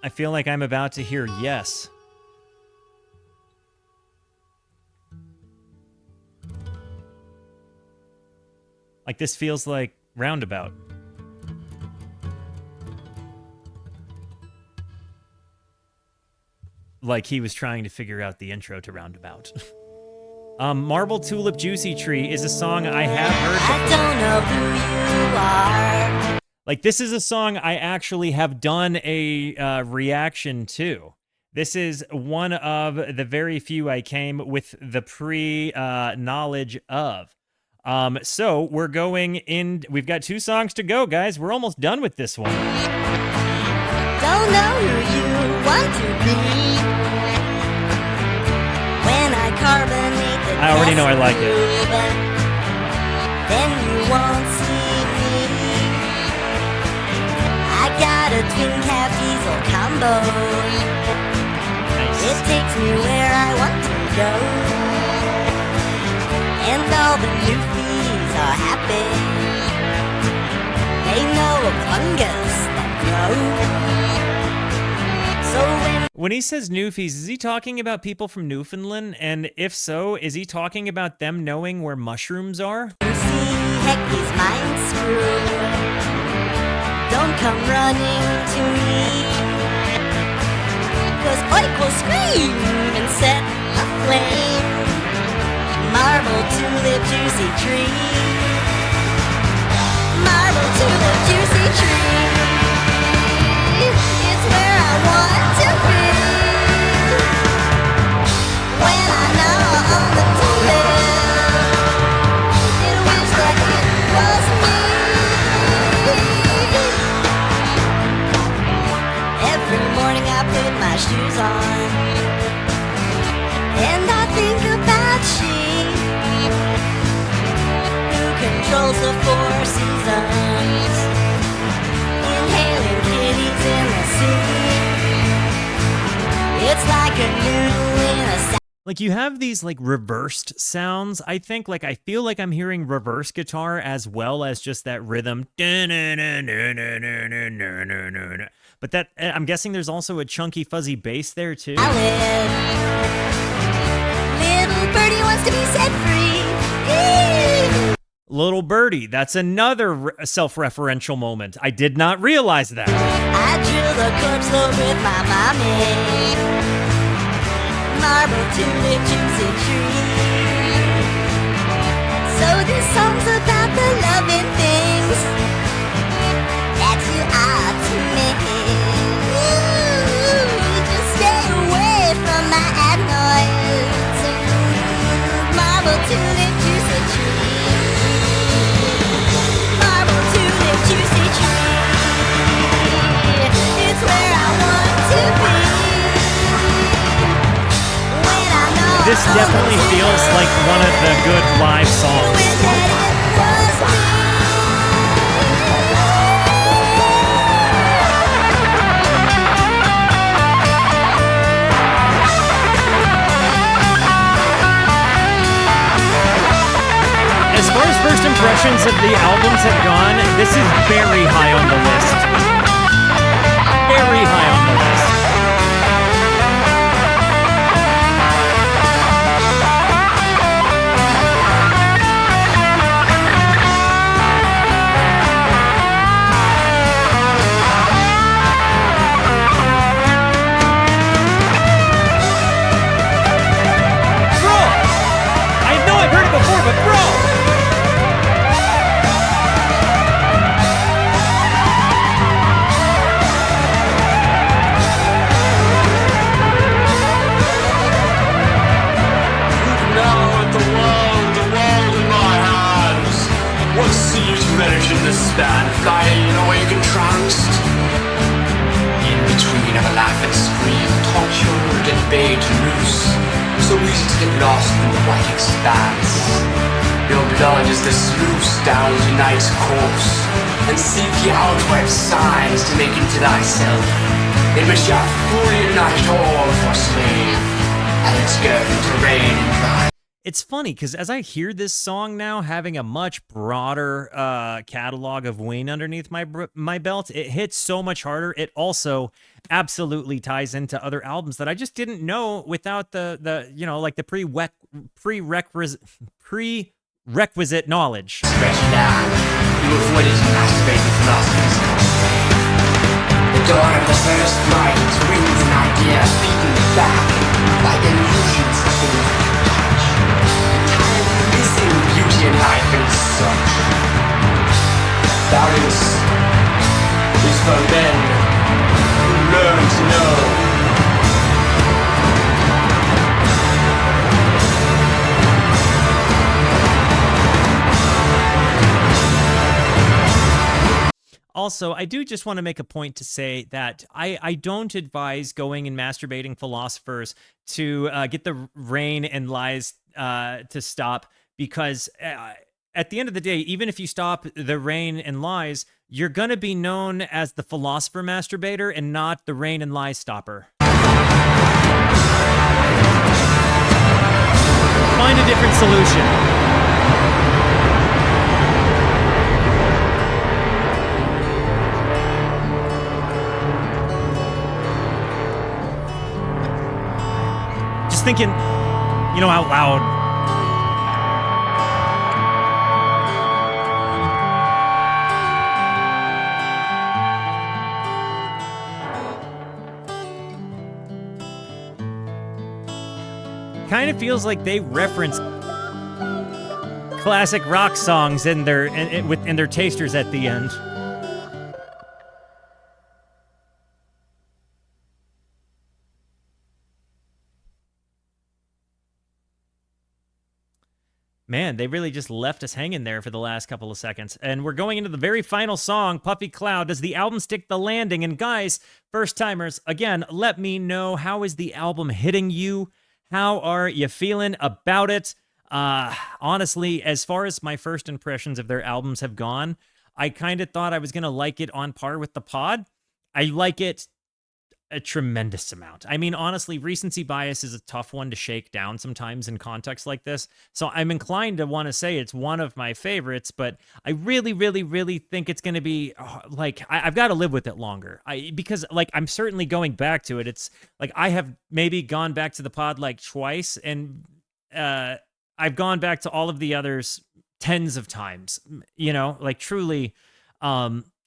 I feel like I'm about to hear yes. Like this feels like Roundabout. Like he was trying to figure out the intro to Roundabout. Marble Tulip Juicy Tree is a song I have heard before. I don't know who you are. Like this is a song I actually have done a reaction to. This is one of the very few I came with the pre-knowledge of. So we're going in. We've got 2 songs to go, guys. We're almost done with this one. Don't know who you want to be. When I carbonate the I already know I like it. test tube, then you won't see me. I got a twin cab diesel combo. It takes me where I want to go. And all the newfies are happy. They know a fungus that grows. So When he says newfies, is he talking about people from Newfoundland? And if so, is he talking about them knowing where mushrooms are? you see Hecky's mind screw, don't come running to me. 'Cause Oik will scream and set aflame Marble Tulip Juicy Tree. Marble Tulip Juicy Tree. It's where I want to be. When I gnaw on the tulip, it wish that it was me. Every morning I put my shoes on, and I think about she who controls the 4 seasons, inhaling kitties in the sea. It's like a noodle in a Like you have these like reversed sounds. I think like I feel like I'm hearing reverse guitar as well as just that rhythm. But that I'm guessing there's also a chunky fuzzy bass there too. salad. Little birdie wants to be set free. Little Birdie, that's another self-referential moment. I did not realize that. I drill the corpse load with my mommy. Marble Tulip Juicy Tree. So this song's about the loving things that you are to me. Ooh, just stay away from my adenoids. Marble Tulip Juicy Tree. Marble Tulip Juicy Tree. It's where I want to be. When I know This definitely feels like one of the good live songs. As far as first impressions of the albums have gone, this is very high on the list. Very high on the list. Bro! I know I've heard it before, but bro! Now with the world in my hands. What seems relish in the span, flying in awakened trance? In between of a laugh and scream, tortured and bayed loose, so easy to get lost in the white expanse. Your blood is the sluice down to night's course, and seek ye outward signs to make into thyself. In which shall fully unite all for slave, and it's going to rain in thy. It's funny because as I hear this song now, having a much broader catalog of Ween underneath my belt, it hits so much harder. It also absolutely ties into other albums that I just didn't know without the you know, like the prerequisite knowledge. Wretched land, you avoided masturbating philosophies. The dawn of the first light brings an idea beaten back by illusions of the time missing beauty in life and such. Balance is for men who learn to know. Also, I do just want to make a point to say that I don't advise going and masturbating philosophers to get the rain and lies to stop, because at the end of the day, even if you stop the rain and lies, you're going to be known as the philosopher masturbator and not the rain and lies stopper. Find a different solution. Thinking, you know, out loud. Kind of feels like they reference classic rock songs in their tasters at the end. Man, they really just left us hanging there for the last couple of seconds. And we're going into the very final song, Puffy Cloud. Does the album stick the landing? And guys, first timers, again, let me know, how is the album hitting you? How are you feeling about it? Honestly, as far as my first impressions of their albums have gone, I kind of thought I was going to like it on par with the pod. I like it a tremendous amount. I mean, honestly, recency bias is a tough one to shake down sometimes in context like this. So I'm inclined to want to say it's one of my favorites, but I really, really, really think it's going to be like, I've got to live with it longer. Because like, I'm certainly going back to it. It's like, I have maybe gone back to the pod like twice, and I've gone back to all of the others tens of times, you know, like truly,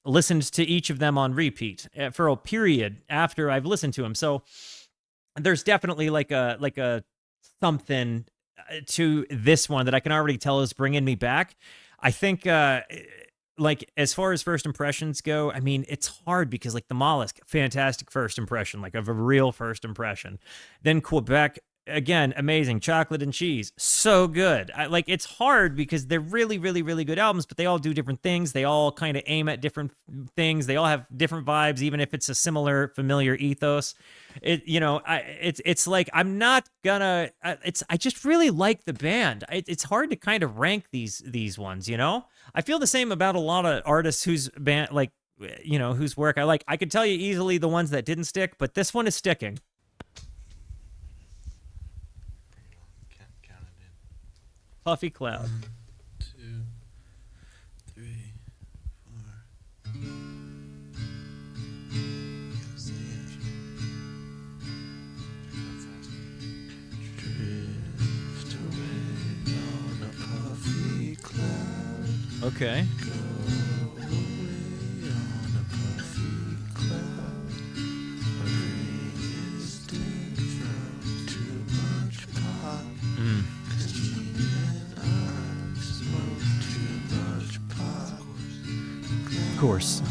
listened to each of them on repeat for a period after I've listened to them. So there's definitely like a something to this one that I can already tell is bringing me back. I think like as far as first impressions go, I mean, it's hard because like the Mollusk, fantastic first impression, like of a real first impression. Then Quebec, again, amazing. Chocolate and Cheese, so good. Like, it's hard because they're really, really, really good albums, but they all do different things. They all kind of aim at different things. They all have different vibes, even if it's a similar, familiar ethos. It's like, I'm not gonna. I just really like the band. It's hard to kind of rank these ones. You know, I feel the same about a lot of artists whose band, like, you know, whose work I like. I could tell you easily the ones that didn't stick, but this one is sticking. Puffy Cloud. 1, 2, 3, 4. Drift away on a puffy cloud. Okay. Go away on a puffy cloud. My brain is dead from too much pot. Of course.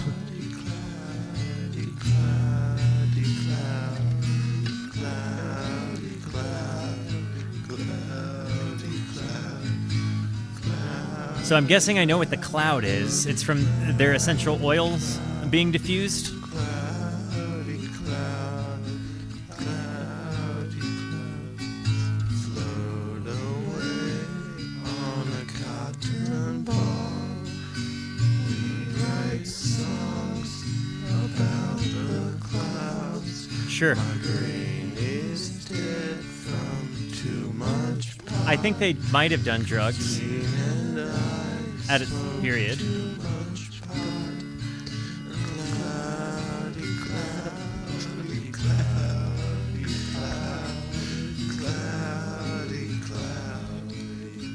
So I'm guessing I know what the cloud is. It's from their essential oils being diffused. sure. Brain is dead from too much pot. I think they might have done drugs And I at a period. too much pot. Cloudy, cloudy, cloudy,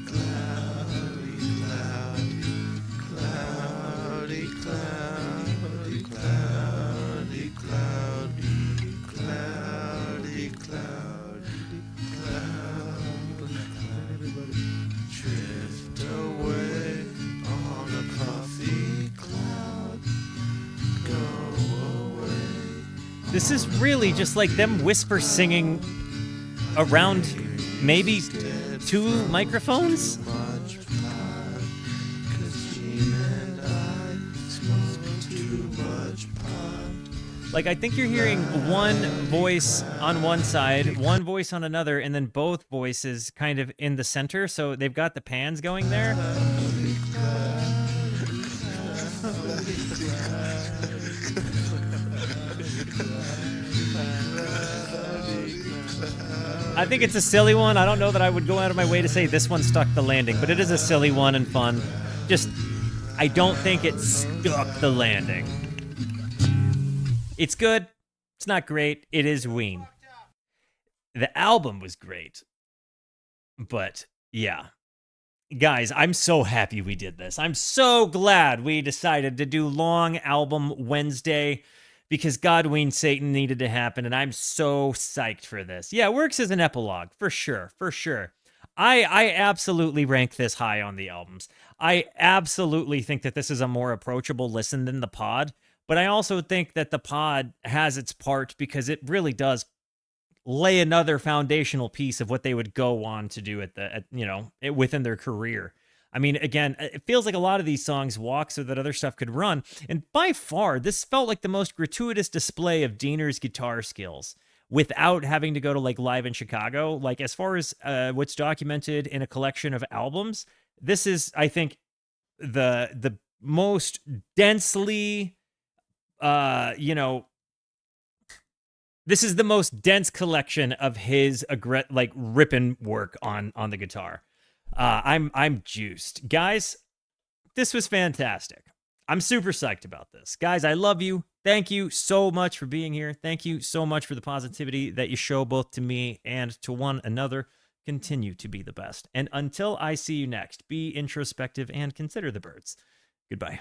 cloudy, cloudy, cloudy, cloudy, cloudy, cloudy, cloudy, cloudy, cloudy, cloudy, drift away on a puffy cloud. Go away. This is really just like them whisper singing around maybe 2 microphones. Much pot, 'cause Gene and I smoke too much pot. Like, I think you're hearing one voice on one side, one voice on another, and then both voices kind of in the center. So they've got the pans going there. I think it's a silly one. I don't know that I would go out of my way to say this one stuck the landing, but it is a silly one and fun. Just, I don't think it stuck the landing. It's good. It's not great. It is Ween. The album was great. But, yeah. Guys, I'm so happy we did this. I'm so glad we decided to do Long Album Wednesday because God, Ween, Satan needed to happen, and I'm so psyched for this. Yeah, it works as an epilogue, for sure, for sure. I absolutely rank this high on the albums. I absolutely think that this is a more approachable listen than the pod, but I also think that the pod has its part because it really does lay another foundational piece of what they would go on to do within their career. I mean, again, it feels like a lot of these songs walk so that other stuff could run. And by far, this felt like the most gratuitous display of Diener's guitar skills without having to go to like Live in Chicago. Like, as far as what's documented in a collection of albums, this is, I think, the most densely, this is the most dense collection of his ripping work on the guitar. I'm juiced. Guys, this was fantastic. I'm super psyched about this. Guys, I love you. Thank you so much for being here. Thank you so much for the positivity that you show both to me and to one another. Continue to be the best. And until I see you next, be introspective and consider the birds. Goodbye.